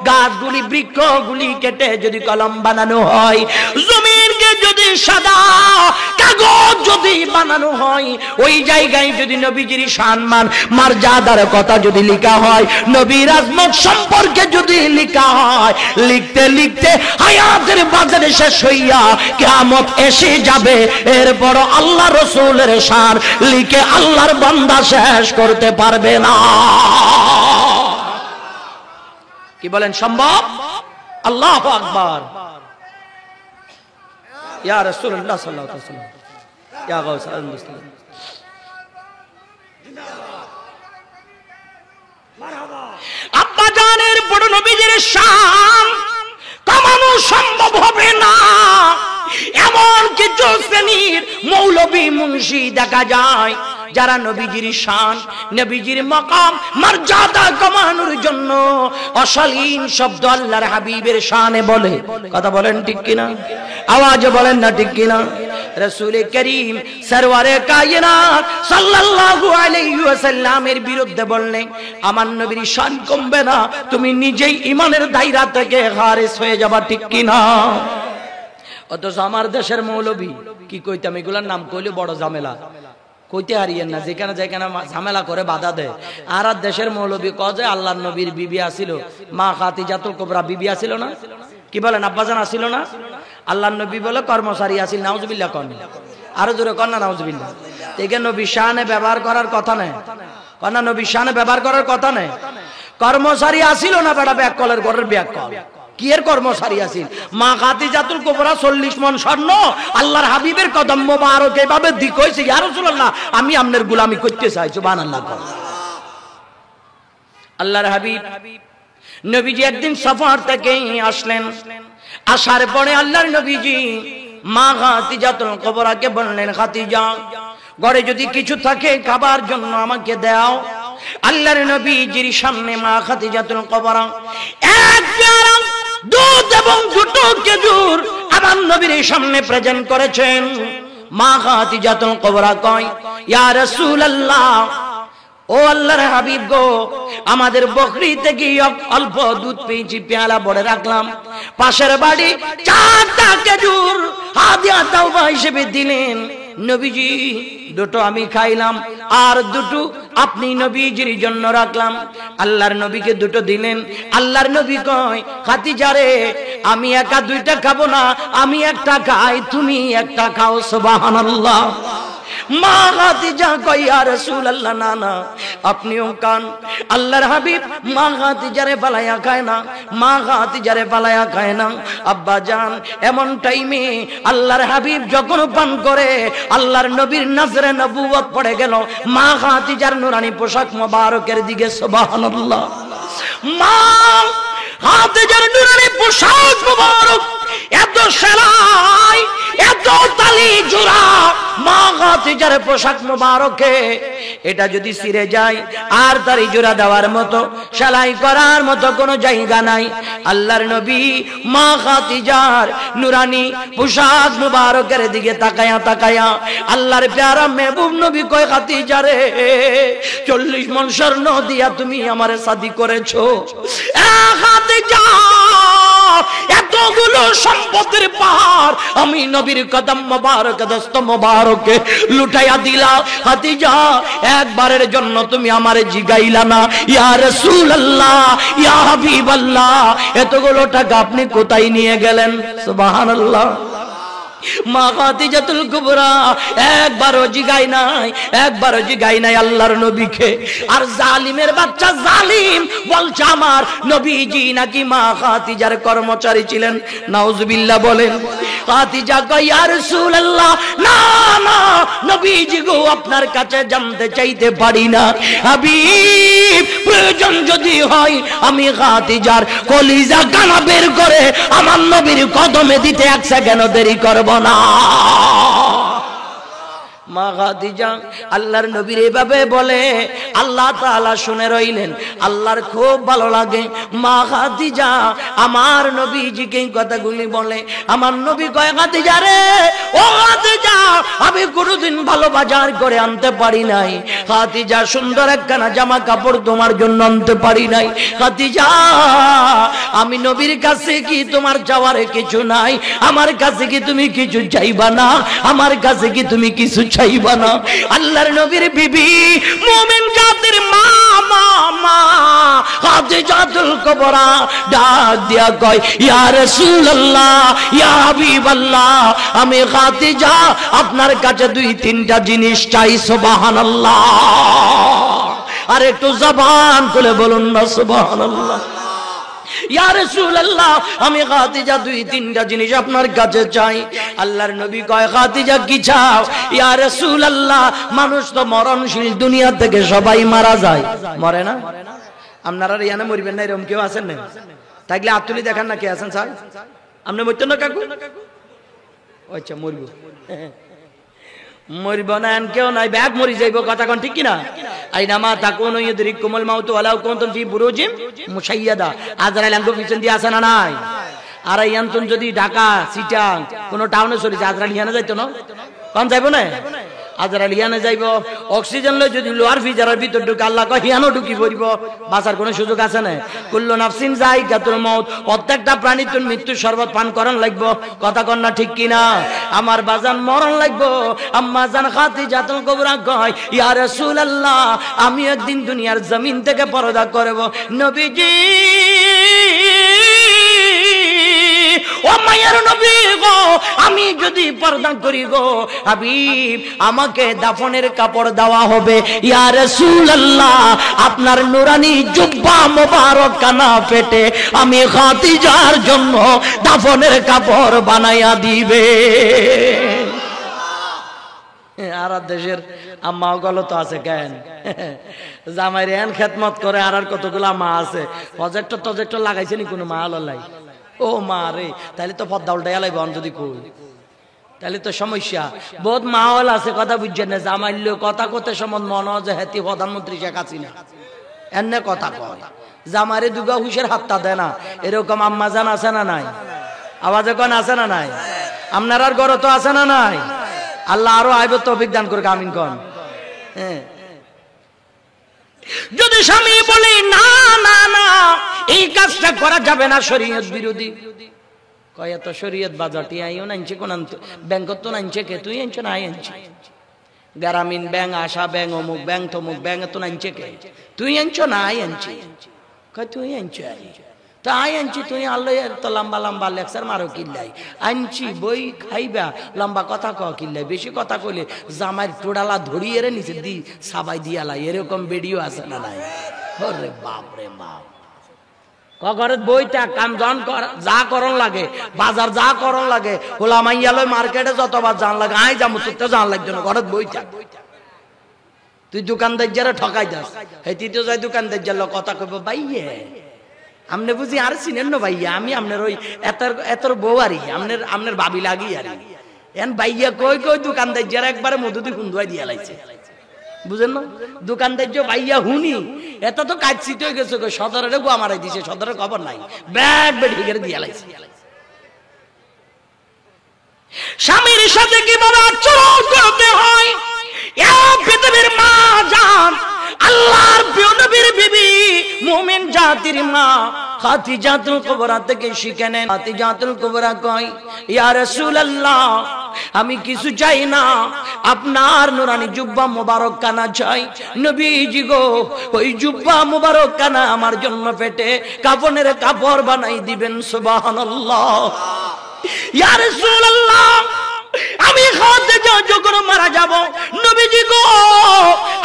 গাছগুলি বৃক্ষগুলি কেটে যদি কলম বানানো হয়, জমিনকে যদি সাদা কাগজ যদি বানানো হয়, ওই জায়গায় যদি নবীজির সম্মান মর্যাদার কথা যদি লেখা হয়, নবীর আজমত সম্পর্কে যদি লেখা হয়, লিখতে লিখতে হায়াতের বাজারে শেষ হইয়া কিয়ামত এসে যাবে। এরপর আল্লাহ রাসূলের শান লিখে আল্লাহর বান্দা শেষ করতে পারবে না। কি বলেন সম্ভব? আল্লাহু আকবার। ইয়া রাসূলুল্লাহ সাল্লাল্লাহু আলাইহি ওয়াসাল্লাম, ইয়া গাউসুল মুসলিম। আব্বা জানের বড় নবীজির শান কমানো সম্ভব হবে না। এমন কিছু শ্রেণীর মৌলবী মুন্সি দেখা যায় যারা নবীজির শান, নবীজির মাকাম মর্যাদা কমানোর জন্য অশালীন শব্দ আল্লাহর হাবিবের শানে বলে। কথা বলেন ঠিক কিনা? আওয়াজে বলেন না ঠিক কিনা? রাসূল করিম সরওয়ারে কায়নাত সাল্লাল্লাহু আলাইহি ওয়াসাল্লামের বিরুদ্ধে বললে আমার নবীর শান কমবে না, তুমি নিজেই ঈমানের দায়রা থেকে খারিজ হয়ে যাবা। ঠিক কিনা? অথচ আমার দেশের মৌলবী কি কইতাম, এগুলার নাম কইলে বড় ঝামেলা, কইতে হারিয়েন না। যেখানে ঝামেলা করে বাধা দেয়। আর দেশের মৌলবী কয় যে আল্লাহর নবীর বিবি আসিল, মা খাদিজাতুল কুবরা বিবি আসিল না? কি বলেন আব্বাজান আসিল না? আল্লাহর নবী বলে কর্মচারী আসিল। নাউজুবিল্লাহ কন, আরো জোরে কন না নাউজুবিল্লাহ। এখানে নবী শানে ব্যবহার করার কথা নেই, কন্যা নবী শানে ব্যবহার করার কথা নেই। কর্মচারী আসিল না বেটা, ব্যাক কলের ঘরের ব্যাক কল। কি এর কর্মচারী আছিল? মা খাদিজাতুল কুবরা 40 মণ স্বর্ণ আল্লাহর হাবিবের কদম মোবারক এভাবে দিক হইছে, ইয়া রাসূলুল্লাহ আমি আপনার গোলামি করতে চাই। সুবহানাল্লাহ। আল্লাহর হাবিব নবীজি একদিন সফর থেকে আসলেন। আসার পরে আল্লাহর নবীজি মা খাদিজাতুল কুবরাকে বললেন, খাদিজা, ঘরে যদি কিছু থাকে খাবার জন্য আমাকে দাও। আল্লাহর নবীজির সামনে মা খাদিজাতুল কুবরা এক পেয়ালা দুধ এবং দুটো খেজুর আমার নবীর সামনে প্রেজেন্ট করেছেন। মা খাদিজাতুল কুবরা কয়, ইয়া রাসূলুল্লাহ, ও আল্লাহর হাবিব গো, আমাদের বকরি থেকে অল্প দুধ পেয়েছি, পেয়ালা ভরে রাখলাম। পাশের বাড়ি 4টা খেজুর হাদিয়া তাওবা হিসেবে দিলেন। নবীজি, দুটো আমি খাইলাম আর দুটো আপনি নবীজির জন্য রাখলাম। আল্লাহর নবীকে দুটো দিলেন। আল্লাহর নবী কয়, খাদিজা রে, আমি একা 2টা খাবো না, আমি একটা খাই, তুমি একটা খাও। সুবহানাল্লাহ। মা খাদিজা কয়, ইয়া রাসূলুল্লাহ, না না, আপনিও খান। আল্লাহর হাবিব মা খাদিজারে পালায়া খায় না, মা খাদিজারে পালায়া খায় না। আব্বা জান, এমন টাইমে আল্লাহর হাবিব যখন পান করে আল্লাহর নবীর নজরে নবুয়ত পড়ে গেল মা খাদিজার নুরানি পোশাক মোবারকের দিকে। সুবহানাল্লাহ। মা খাদিজার নুরানি পোশাক মোবারক, এত সেলাই, এত তালি জোড়া মা খাদিজার পোশাক মোবারকে, এটা যদি ছিঁড়ে যায় আর তারি জোড়া দেওয়ার মতো, সেলাই করার মতো কোনো জায়গা নাই। আল্লাহর নবী মা খাদিজার নুরানি পোশাক মোবারকের দিকে তাকায়া তাকায়া আল্লাহর প্যারা মেহবুব নবী কয়, খাদিজা রে, 40 মণ স্বর্ণ দিয়া তুমি আমারে শাদী করেছো। খাদিজা, এতগুলো সম্পদের পাহাড় আমি নবীর কদম মোবারক, দস্ত মোবারকে লুটাইয়া দিলা। খাদিজা, একবারের জন্য তুমি আমারে জিগাইলা না, ইয়া রাসূলুল্লাহ, ইয়া হাবিবাল্লাহ, এতগুলো টাকা আপনি কোথায় নিয়ে গেলেন? সুবহানাল্লাহ। মা খাদিজাতুল কুবরা একবারও জিগাই নাই আল্লাহর নবীকে। আর জালিমের বাচ্চা জালিম বলছে আমার নবীজি নাকি মা খাদিজার কর্মচারী ছিলেন। নাউজুবিল্লাহ বলেন। খাদিজা কয়, ইয়া রাসূলুল্লাহ, না না নবীজি গো, আপনার কাছে জানতে চাইতে পারি না। হাবিব, প্রয়োজন যদি হয় আমি খাদিজার কলিজা কানা বের করে আমার নবীর কদমে দিতে 1 সেকেন্ডও দেরি করব না। মা খাদিজা আল্লাহর নবীর এভাবে বলে, আল্লাহ তাআলা শুনে রইলেন। আল্লাহর খুব ভালো লাগে মা খাদিজা আমার নবীজিকে এই কথাগুলি বলে। আমার নবী কয়, খাদিজা রে, ও খাদিজা, আমি কোনোদিন ভালো বাজার করে আনতে পারি নাই। খাদিজা, সুন্দর একখানা জামা কাপড় তোমার জন্য আনতে পারি নাই। খাদিজা, আমি নবীর কাছে কি তোমার চাওয়ার কিছু নাই? আমার কাছে কি তুমি কিছু চাইবা না? আমার কাছে কি তুমি কিছু চাইবা না? আল্লাহর নবীর বিবি মুমিন জাতির মা খাদিজাতুল কুবরা ডাক দিয়া কয়, ইয়া রাসূলুল্লাহ, ইয়া হাবিবাল্লাহ, আমি খাদিজা আপনার কাছে 2-3টা জিনিস চাই। সুবহানাল্লাহ। আর একটু জবান খুলে বলুন না সুবহানাল্লাহ। ইয়া রাসূলুল্লাহ, আমি খাদিজা 2-3টা জিনিস আপনার কাছে চাই। আল্লাহর নবী কয়, খাদিজা কি চাও? ইয়া রাসূলুল্লাহ, মানুষ তো মরণশীল, দুনিয়া থেকে সবাই মারা যায়, মরে না? আপনারা রিয়ানা মরবেন না এরকম কেউ আছেন না? তাইলে আতুলি দেখান না কে আছেন স্যার? আপনি মরতেন না কাকু? আচ্ছা, মরবো মরব না কেউ নাই, ব্যাগ মরি যাইব, কথা কোন ঠিক কিনা? আইনামা তাকুনু ইউদরিকুমুল মাউতু ওয়ালাউ কুনতুম ফি বুরুজিম মুশাইয়াদা। আজরাইল আঙ্গো পিছন দিয়ে আসে না নাই? আর ইয়ান্তন যদি ঢাকা চিটাং কোন টাউনে চলে যায়, আজরাইল ইয়ানে যাইতো না? কোন যাইব না? আজরাইল ইয়ানে যাইব। অক্সিজেন লই যদি লোয়ার ফিজারের ভিতর ঢুকে, আল্লাহ কয় হিয়ানো ঢুকি পড়িব, বাঁচার কোনো সুযোগ আছে না? কুল্লু নাফসিন যায়িকাতুল মাউত, প্রত্যেকটা প্রাণী তোর মৃত্যুর শরবত পান করন লাগবো, কথা কন না ঠিক কিনা? আমার বাজান মরণ লাগবো। আম্মা জান খাদিজাতুল কুবরা কয়, ইয়া রাসূলুল্লাহ, আমি একদিন দুনিয়ার জমিন থেকে পর্দা করব। নবীজি, ও মায়ের নবী গো, আমি যদি পর্দা করি গো হাবিব, আমাকে দাফনের কাপড় দেওয়া হবে। ইয়া রাসূলুল্লাহ, আপনার নুরানি জুব্বা মোবারক কানা পেটে আমি খাদিজার জন্য দাফনের কাপড় বানাইয়া দিবে। আর দেশের আম্মাও গলত আছে কেন? জামাই রেন খেদমত করে, আর কতগুলা মা আছে প্রজেক্টর লাগাইছে নি কোনো মা? লাই ও মা রে, তাইলে তো পদ্মা উল্টাইয়া লাইব যদি কই। তাহলে তো সমস্যা। বহুত মাহল আছে কথা বুঝছেন না, জামাইল কথা কতে সম্বন্ধ মনে হয় যে হেতি প্রধানমন্ত্রী শেখ হাসিনা এনে কথা কয়, জামারে দুগা হুশের হাতটা দেয় না, এরকম আম্মা জান আছে না নাই? আওয়াজ এখন আছে না নাই? আপনার ঘরে তো আছে না নাই? আল্লাহ আরো আইব তৌফিক দান করুক, আমিন কোন। হ্যাঁ, যদি স্বামী বলে না না না এই কাজটা করা যাবে না, শরীয়ত বিরোধী, কয় এত শরীয়ত বাজারটি আইও নাইছে কোন ব্যাংকত তো নাইছে কে, তুই আনছ না? আই আনছি গ্রামীণ ব্যাংক, আশা ব্যাংক, অমুক ব্যাংক তমুক ব্যাংক তো নাইছে কে, তুই আনছ না? আই আনছি। কয় তুই আনছ? তো আই আনছি, তুই আল্লাহ তো লম্বা লম্বা লেকচার মারো কিল্লাই আনছি, বই খাইবা লম্বা কথা ক কিল্লাই, বেশি কথা কইলে জামাই টোড়ালা ধরিয়ে রে নিচে দি সাবাই দিয়ালা, এরকম ভিডিও আছে না নাই? ওরে বাপ রে বাপ, ঘরের বইটা কাম জন যা করন লাগে, বাজার যা করন লাগে, হোলা মাইয়ালয় মার্কেটে যতবার জান লাগে, আই যাবো তোর জান লাগতো না, ঘরের বইটা। তুই দোকানদার যারা ঠকাই যাস, এই তুই তো যাই দোকানদার যার কথা কইব, ভাইয়ে আমনে বুঝি আর চিনেন না ভাইয়া, আমি আপনার ওই এতর বউ আরি, আপনার ভাবি লাগি আরি, এন ভাইয়া কই কই দোকানদার যারা একবারে মধুদি হুন্দুয়াই দিয়া লাইছে, বুঝেন না? দোকানদার যে ভাইয়া হুনি এত তো কাজ চিত হয়ে গেছে, সদরের গো আমারে দিছে, সদরের খবর নাই, ব্যাগ বেড়ে গেলে দিয়া লাইছে। স্বামীর সাথে কিভাবে আচরণ করতে হয় পৃথিবীর মা জান, আল্লাহর প্রিয় নবীর বিবি, মুমিন জাতির মা খাদিজাতুল কুবরা থেকে শিখে নেন। খাদিজাতুল কুবরা কয়, ইয়া রাসূলুল্লাহ, আমি কিছু চাই না, আপনার নুরানি জুব্বা মুবারক কানা চাই। নবীজি গো, ওই জুব্বা মুবারক কানা আমার জন্য পেটে কাফনের কাপড় বানাই দিবেন। সুবহানাল্লাহ। ইয়া রাসূলুল্লাহ, আমি খাদিজা যখন মারা যাব, নবীজি গো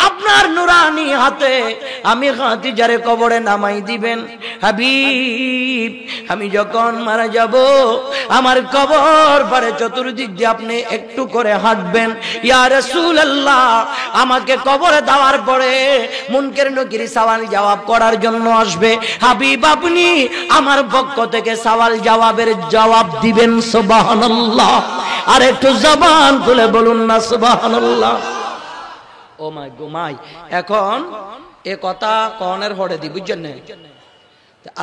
আপনার নুরানি হাতে আমি খাদিজারে কবরে নামাই দিবেন। হাবিব, আমি যখন মারা যাব আমার কবর পারে চতুর্দিক দিয়ে আপনি একটু করে হাঁটবেন। ইয়া রাসূলুল্লাহ, আমাকে কবরে দেওয়ার পরে মুনকার নকির সওয়াল জবাব করার জন্য আসবে। হাবিব, আপনি আমার পক্ষ থেকে সওয়াল জবাবের জবাব দিবেন। সুবহানাল্লাহ। আর একটু জবান খুলে বলুন না সুবহানাল্লাহ। ও মাই গো মাই, এখন এ কথা কনের হড়ে দি, বুঝছেন না?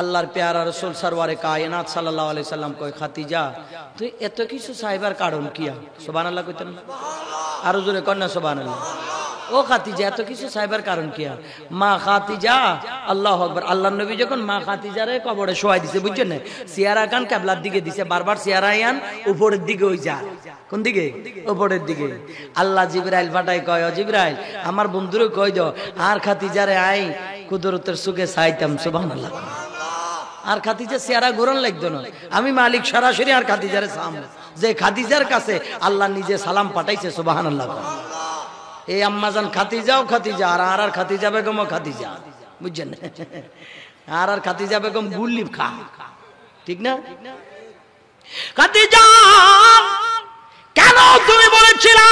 আল্লাহর পেয়ারা রাসূল সরওয়ারে কায়নাত সাল্লাল্লাহু আলাইহি সাল্লাম কয়, খাদিজা তুই এত কিছু চাইবার কারণ কিয়া? সুবহানাল্লাহ কইতেন না? আরো জোরে কন্যা সুবহানাল্লাহ। ও খাদিজা এত কিছু চাইবার কারণ কিয়া? মা খাদিজা, আল্লাহু আকবার। আল্লাহর নবী যখন মা খাদিজারে কবরে শোয়াই দিছে, বুঝছেন না? সিয়ারা কান কিবলার দিকে দিছে, বারবার সিয়ারা আয়ান উপরের দিকে হই যা। কোন দিকে? উপরের দিকে। আল্লাহ জিবরাইল পাঠায় কয়, ও জিবরাইল, আমার বন্ধুরে কই দাও আর খাদিজারে আই কুদরতের সুখে চাইতাম। সুবহানাল্লাহ। আর খাদিজা সিয়ারা গোরন লাগতো না, আমি মালিক সরাসরি আর খাদিজারে সালাম, যে খাদিজার কাছে আল্লাহ নিজে সালাম পাঠাইছে। সুবহানাল্লাহ। এই আম্মাজান খাদিজাও খাদিজা, আর খাদিজা বেগমও খাদিজা, বুঝছেন? আর খাদিজা বেগম গুল্লিব খা, ঠিক না? খাদিজা, কেন তুমি বলেছিলা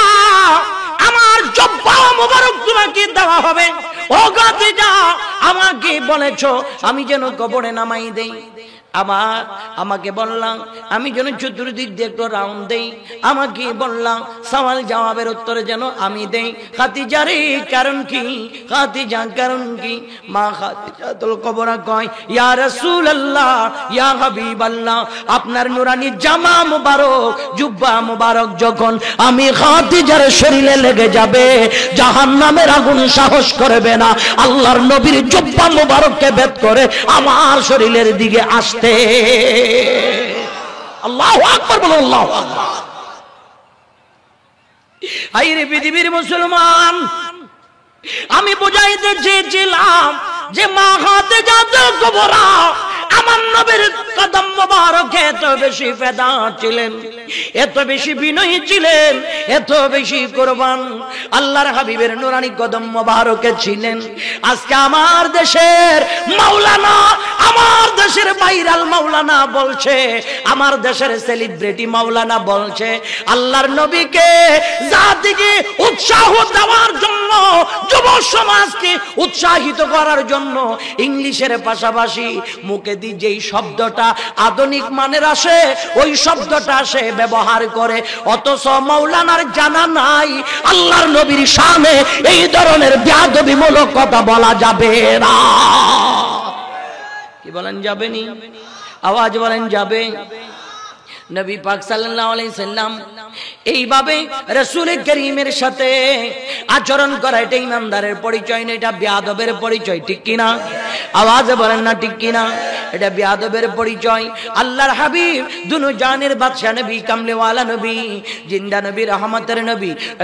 আমার জব্বা মুবারক তোমাকে দেওয়া হবে? ও খাদিজা, আমাকে বলেছো আমি যেন কবরে নামাই দেই, আমাকে বললাম আমি যেন চতুর্দিক দিয়ে একটু রাউন্ড দেই, আমাকে বললাম সওয়াল জবাবের উত্তরে যেন আমি দেই। খাদিজা রে কারণ কি? খাদিজা কারণ কি? মা খাদিজাতুল কুবরা কয়, ইয়া রাসূলুল্লাহ, ইয়া হাবিবাল্লাহ, আপনার নুরানি জামা মুবারক, জুব্বা মুবারক যখন আমি খাদিজার শরীরে লেগে যাবে, জাহান্নামের আগুন সাহস করবে না আল্লাহর নবীর জুব্বা মুবারককে ভেদ করে আমার শরীরের দিকে আসতে। আল্লাহু আকবার, বলুন আল্লাহু আকবার। আইরে পৃথিবীর মুসলমান, আমি বুঝাইতে চেয়েছিলাম যে মা খাদিজাতুল কুবরা আমার নবীর কদম মোবারকে এত বেশি ফেদা ছিলেন, এত বেশি বিনয়ী ছিলেন, এত বেশি কুরবান আল্লাহর হাবিবের নুরানি কদম মোবারকে ছিলেন। আজকে আমার দেশের মাওলানা, আমার দেশের ভাইরাল মাওলানা বলছে, আমার দেশের সেলিব্রিটি মাওলানা বলছে, আল্লাহর নবীকে জাতিকে উৎসাহ দেওয়ার জন্য, যুব সমাজকে উৎসাহিত করার জন্য ইংলিশের পাশাপাশি মুখে দিয়ে যেই শব্দটা আধুনিক মানের আসে, ওই শব্দটা আসে ব্যবহার করে, অথচ মাওলানার জানা নাই আল্লাহর নবীর শানে এই ধরনের বেয়াদবিমূলক কথা বলা যাবে না। কি বলেন যাবে নি? আওয়াজ বলেন যাবে। নবী পাক সাল্লাল্লাহু আলাইহি সাল্লাম এইভাবে রাসূল করিমের সাথে আচরণ করা এটা ইমানদারের পরিচয় না, এটা বেয়াদবের পরিচয়, ঠিক কি না? আওয়াজে বলেন না ঠিক কি না? এটা বেয়াদবের পরিচয়। আল্লাহর হাবিব দুনো জানের বাদশা নবী, কামলেওয়ালা নবী, জিন্দা নবী,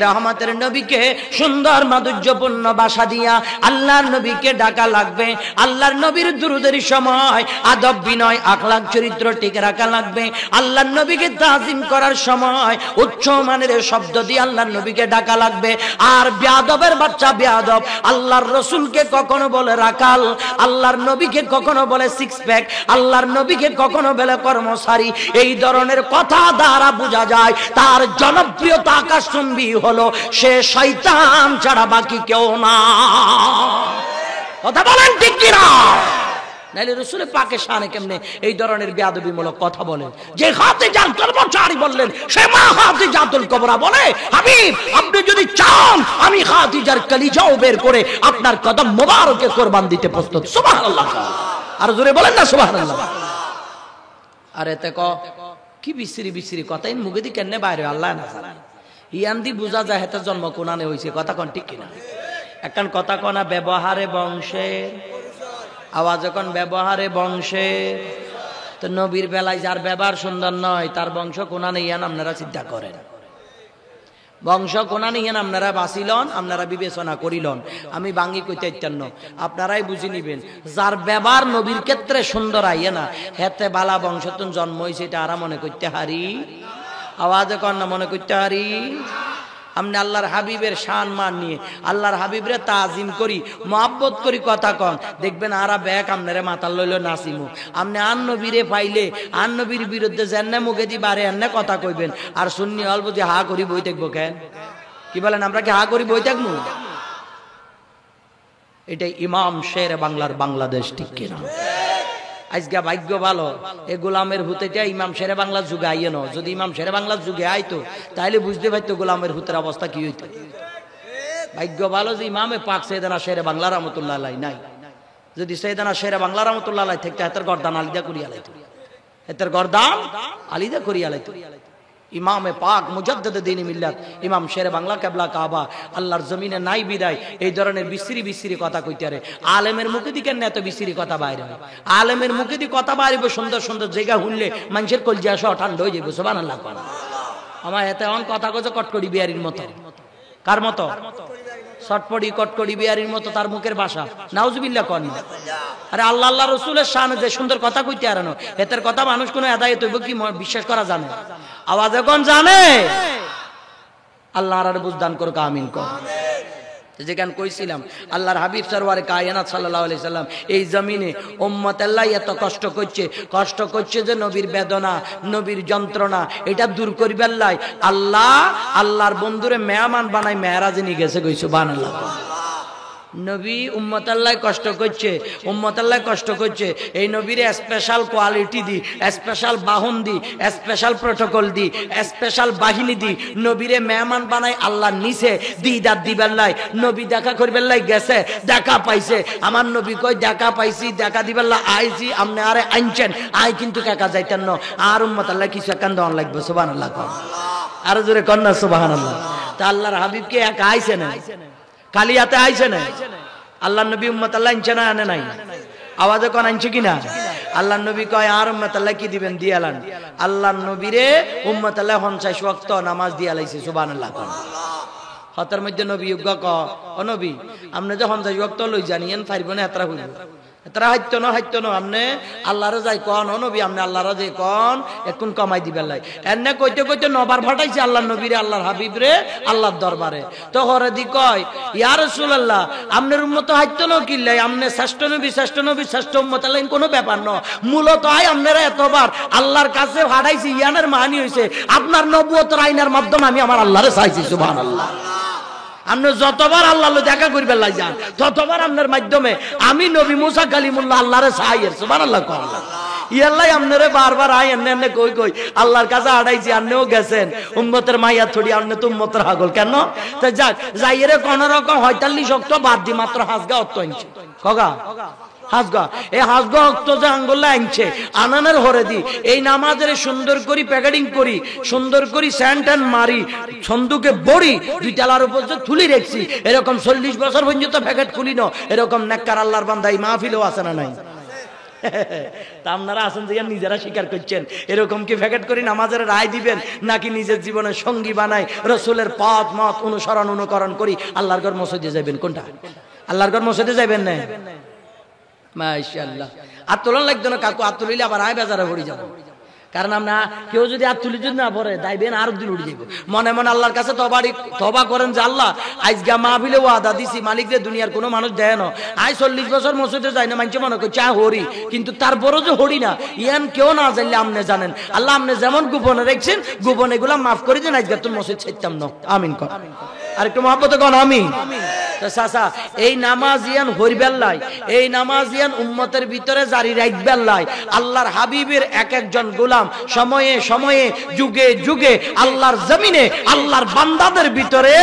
রহমতের নবীকে সুন্দর মাধুর্যপূর্ণ ভাষা দিয়া আল্লাহর নবীকে ডাকা লাগবে। আল্লাহর নবীর দুরুদের সময় আদব বিনয় আখলাক চরিত্র ঠিক রাখা লাগবে। আল্লাহর নবীকে তাজিম করার সময় উচ্চ মানের শব্দ দিয়ে আল্লাহর নবীকে ডাকা লাগবে। আর বেয়াদবের বাচ্চা বেয়াদব আল্লাহর রসুলকে কখনো বলে রাখাল, আল্লাহর নবীকে কখনো বলে সিক্স প্যাক, আল্লাহর নবীকে কখনো বলে কর্মচারী। এই ধরনের কথা দ্বারা বোঝা যায় তার জনপ্রিয়তা আকাশচুম্বী হলো, সে শয়তান ছাড়া বাকি কেউ না। কথা বলেন ঠিক কিনা? নাইলে রাসূল পাকের শানে কেমনে এই ধরনের বেয়াদবিমূলক কথা বলেন? যে খাদিজার কর্মচারী বললেন সে মা খাদিজাতুল কুবরা বলে, হাবিব আপনি যদি চান আমি খাদিজার কলিজাও বের করে আপনার কদম মোবারকে কুরবান দিতে প্রস্তুত। সুবহানাল্লাহ। আর জোরে বলেন না সুবহানাল্লাহ। আরে তে কি বিশ্রী বিশ্রী কথা ইন মুখে দি কেন বাইরে আল্লাহ না জানে। ইয়ান্দি বুঝা যায় হেতে জন্ম কোনানে হইছে, কথা কোন ঠিক কিনা? একখান কথা কোনা ব্যবহারে বংশের, আওয়াজ যখন ব্যবহারে বংশে, তো নবীর বেলায় যার ব্যবহার সুন্দর নয় তার বংশ কোনা নেই আপনারা চিন্তা করেন। বংশ কোনা নেই আপনারা বাঁচিলন, আপনারা বিবেচনা করিলন। আমি বাঙ্গি কইতে ইত্যান্ন আপনারাই বুঝি নিবেন। যার ব্যবহার নবীর ক্ষেত্রে সুন্দর আইয়ে না হেতে বালা বংশতন জন্ম হয়েছে, এটা আরা মনে করতে হারি? আওয়াজ কর না মনে করতে হারি? আমনে আল্লাহর হাবিবের শান মান নিয়ে আল্লাহর হাবিবরে তাজিম করি, মহব্বত করি, কথা কন, দেখবেন আরা ব্যাগ আপনারে মাথার লইল নাসিমু। আপনি আন নবীরে পাইলে আন নবীর বিরুদ্ধে যেন মুখে দি বারে এনে কথা কইবেন, আর শুননি অল্প যে হা করি বই থাকবো। কেন কি বলেন? আমরা কি হা করি বই থাকবো? এটাই ইমাম শের বাংলার বাংলাদেশ, ঠিক কিনা? আজকে ভাগ্য ভালো এ গোলামের হুতেটা ইমাম শেরে বাংলার যুগে আইয়ে ন। যদি ইমাম শেরে বাংলার যুগে আইতো তাহলে বুঝতে পারতো গোলামের হুতের অবস্থা কি হইতো। ভাগ্য ভালো যে ইমামে পাক সৈয়দনা শেরে বাংলা রহমতুল্লাহ আলাইহি নাই। যদি সৈয়দনা শেরে বাংলা রহমতুল্লাহ আলাইহি থাকতে হাতের গর্দান আলিদা করিয়া লাইতো, হাতের গর্দান আলিদা করিয়া লাইতো। ইমামে পাক মুজাদ্দিদ দ্বীন মিল্লাত ইমাম শেরে বাংলা কিবলা কাবা আল্লাহর জমিনে নাই বিদায় এই ধরনের বিশ্রী বিশ্রী কথা কইতে আরে আলেমের মুখে দি কেন এত বিশ্রী কথা বাইরে হয়? আলেমের মুখে দি কথা বাইরে সুন্দর সুন্দর জায়গা শুনলে মানুষের কলজিয়া সহ ঠান্ডা হয়ে যাবে। সুবহানাল্লাহ। আমার এতে অন কথা কইছে কটকড়ি বিহারির মতো। কার মতো? চটপটি কটকড়ি বিহারির মতো তার মুখের ভাষা। নাউজুবিল্লাহ কোন। আরে আল্লাহ আল্লাহ রাসূলের শানে যে সুন্দর কথা কইতে আরানো এতের কথা মানুষ কোনো হেদায়েত হইব কি বিশ্বাস করা জানে? আওয়াজ কোন জানে? আল্লাহ আর বুঝদান করুক, আমিন কর। যেখানে কইছিলাম আল্লাহর হাবিব সরওয়ারে কায়নাত সাল্লাল্লাহু আলাইহি সাল্লাম এই জমিনে উম্মত আল্লাহ এত কষ্ট করছে যে নবীর বেদনা নবীর যন্ত্রণা এটা দূর করিবার লাই আল্লাহ আল্লাহর বন্ধুরে মেহমান বানাই মেরাজে নিয়ে গেছে। কই সুবহানাল্লাহ। নবী উম্মত আল্লাহ কষ্ট করছে এই নবীর স্পেশাল কোয়ালিটি দি, স্পেশাল বাহন দি, স্পেশাল প্রটোকল দি, স্পেশাল বাহিনী দি নবীরে মেহমান বানাই আল্লাহ নিচে দিদার দিবার লাই নবী দেখা করবার লাই গেছে, দেখা পাইছে। আমার নবী কই দেখা পাইছি, দেখা দিবার লাই আইছি, আপনি আরে আনছেন আই কিন্তু কাকা যাইতেন না। আর উম্মত আল্লাহ কিছু একান দেওয়ান লাগবে। সুবহানাল্লাহ। আরো জোরে কন্যা সুবহানাল্লাহ। তা আল্লাহর হাবিবকে একা আইছে না, কালিয়াতে আইছে না। আল্লাহ নবী উম্মত আল্লাহ আনছে না আনে নাই? আওয়াজে কোন আনছে কিনা? আল্লাহ নবী কয় আর উম্মত আল্লাহ কি দিবেন দিয়ালান। আল্লাহ নবীরে উম্মত আল্লাহ 50 ওয়াক্ত নামাজ দিয়া লাইছে। সুবহানাল্লাহ। হতার মধ্যে নবী ক ও নবী আপনি যে 50 ওয়াক্ত লই জানিয়েন পারবেন এতরা হইল এতরা হাইতো না আপনি আল্লাহরে যাই কন ও নবী আপনি আল্লাহরে যাই কন এখন কমাই দিবেন লাই। এনে কইতে নবার ফাটাইছে আল্লাহ নবীরে আল্লাহর হাবিবরে আল্লাহর দরবারে। তো হরে দি কয় ইয়া রাসূলুল্লাহ আপনার উম্মত হাইতো না কিল্লাই, আপনি শ্রেষ্ঠ নবী শ্রেষ্ঠ উম্মত আল্লাহ কোনো ব্যাপার না। মূলত আই আপনারা এতবার আল্লাহর কাছে ফাটাইছি ইয়ানের মানি হইছে আপনার নবুয়তের আইনার মাধ্যমে আমি আমার আল্লাহরে চাইছি। সুবহানাল্লাহ। আপনি যতবার আল্লাহ দেখা করবেন লাই যান ততবার আপনার মাধ্যমে আমি নবী মুসা কালিমুল্লাহ আল্লাহরে চাই। সুবহানাল্লাহ। ইয়াল্লাই আপনারে বারবার আই এনে কই কই আল্লাহর কাছে আড়াইছি, আপনিও গেছেন উম্মতের মাইয়া থড়ি, আপনি তো উম্মতের হাগল কেন? তো যাক যাইরে কোন রকম ৪৫ অক্ট বাদ দি মাত্র হাজগা অক্ট আনছে, কগা হাজগা, এই হাজগা অক্ট যে আঙ্গুল্লা আনছে আনানের হরে দি এই নামাজের সুন্দর করি প্যাকেটিং করি, সুন্দর করি স্যান্ড ট্যান্ড মারি, সন্দুকে বড়ি 2 তালার উপর যে তুলি রেখছি, এরকম 40 বছর পর্যন্ত প্যাকেট খুলি না, এরকম নেককার আল্লাহর বান্দা এই মাহফিলেও আছে না নাই? তা আপনারা আছেন যে নিজেরা স্বীকার করছেন, এরকম কি প্যাকেট করি নামাজের রায় দিবেন, নাকি নিজের জীবনের সঙ্গী বানাই রসুলের পথ মত অনুকরণ করি আল্লাহর ঘর মসজিদে যাবেন? কোনটা? আল্লাহর ঘর মসজিদে যাবেন না? মাশাআল্লাহ। আর তোলন লাগতো না কাকু, আর তুলিলে আবার আয় বাজারে ভরে যাবো, কারণ আমরা কেউ যদি আর তুলি যদি না পড়ে দাইবেন আর দিন উঠে যাবো। মনে মনে আল্লাহর কাছে তবা করেন যে আল্লাহ আজকে মাহফিলে ওয়াদা দিছি মালিকদের দুনিয়ার কোনো মানুষ দেয় না, আয় 40 বছর মসজিদে যায় না, মানুষ মনে করছে হরি, কিন্তু তারপরও যে হরি না ইয়ান কেউ না জানলে আপনি জানেন। আল্লাহ আপনি যেমন গোপনে রেখেছেন গোপন এগুলা মাফ করে দেন, আজকে তোর মসজিদ ছাড়তাম না। আমিন কর, আর একটু মহব্বতে কন আমিন। চাচা এই নামাজ ইয়ান হরিবেল্লাই, এই নামাজ ইয়ান উম্মতের ভিতরে জারি রাখবেল্লাই আল্লাহর হাবিবের এক একজন গোলাম সময়ে সময়ে যুগে যুগে আল্লাহর জমিনে আল্লাহর বান্দাদের ভিতরে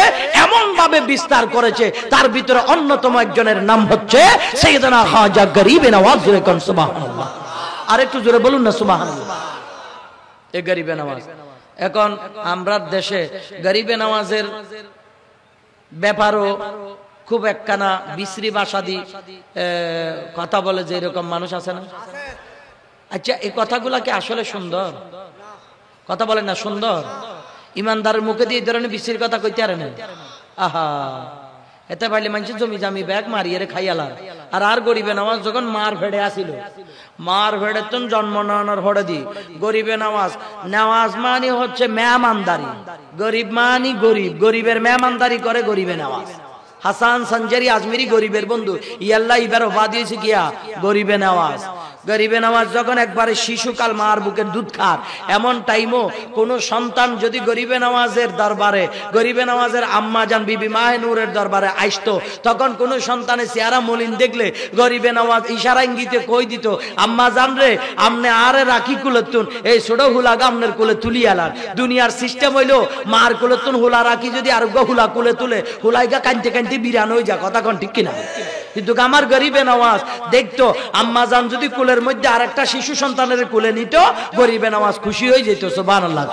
এমন ভাবে বিস্তার করেছে, তার ভিতরে অন্যতম একজনের নাম হচ্ছে সাইয়েদনা খাজা গরিবে নওয়াজ। সুবহানাল্লাহ, আর একটু জোরে বলুন না সুবহানাল্লাহ। এই গরিবে নওয়াজ, এখন আমরা দেশে গরিবে নওয়াজের ব্যাপারও খুব একখানা বিশ্রী ভাষা দি কথা বলে, যে এরকম মানুষ আছে না? আচ্ছা এই কথাগুলা কি আসলে সুন্দর কথা বলেন না? সুন্দর ইমানদারের মুখে দিয়ে এই ধরনের বিশ্রীর কথা কইতে পারে না? আহা, এতে পাইলে মানুষের জমি জামি ব্যাগ মারিয়ে খাইয়ালা। আর গরিবে নওয়াজ যখন মার ভেড়ে আসিল, মার ভেড়ে তো জন্ম নেওয়ার হড়ে দি গরিবে নওয়াজ, নেওয়াজ মানে হচ্ছে মেহমানদারি, গরিব মানি গরিব, গরিবের মেহমানদারি করে গরিবে নওয়াজ। হাসান সঞ্জারি আজমিরি গরিবের বন্ধু, ইয়াল্লাহ এবার ওফা দিয়েছে গিয়া গরিবে নওয়াজ। গরিবে নওয়াজ যখন একবারে শিশুকাল মার বুকের দুধ খার, এমন টাইমও কোন সন্তান যদি গরিবে নওয়াজের দরবারে, গরিবে নওয়াজের আম্মা জান বিবি মাহে নূরের দরবারে আসতো, তখন কোন সন্তানের চেহারা মলিন দেখলে গরিবে নওয়াজ ইশারা ইঙ্গিতে কই দিত, আম্মা জান রে আমনে আরে রাখি কুলেতুন, এই ছোট হুলা গামনের কোলে তুলি আলার। দুনিয়ার সিস্টেম হইলো মার কুলেতুন হুলা রাখি যদি আর হুলা কুলে তুলে হুলাইগা কানতে কানতে বিরান হয়ে যা, কথা কোন ঠিক কিনা? কিন্তু আমার গরিবে নওয়াজ দেখতো আম্মা জান যদি কুলের মধ্যে আরেকটা শিশু সন্তানের কোলে নিত, গরিবে নওয়াজ খুশি হয়ে যেত। সুবহানাল্লাহ,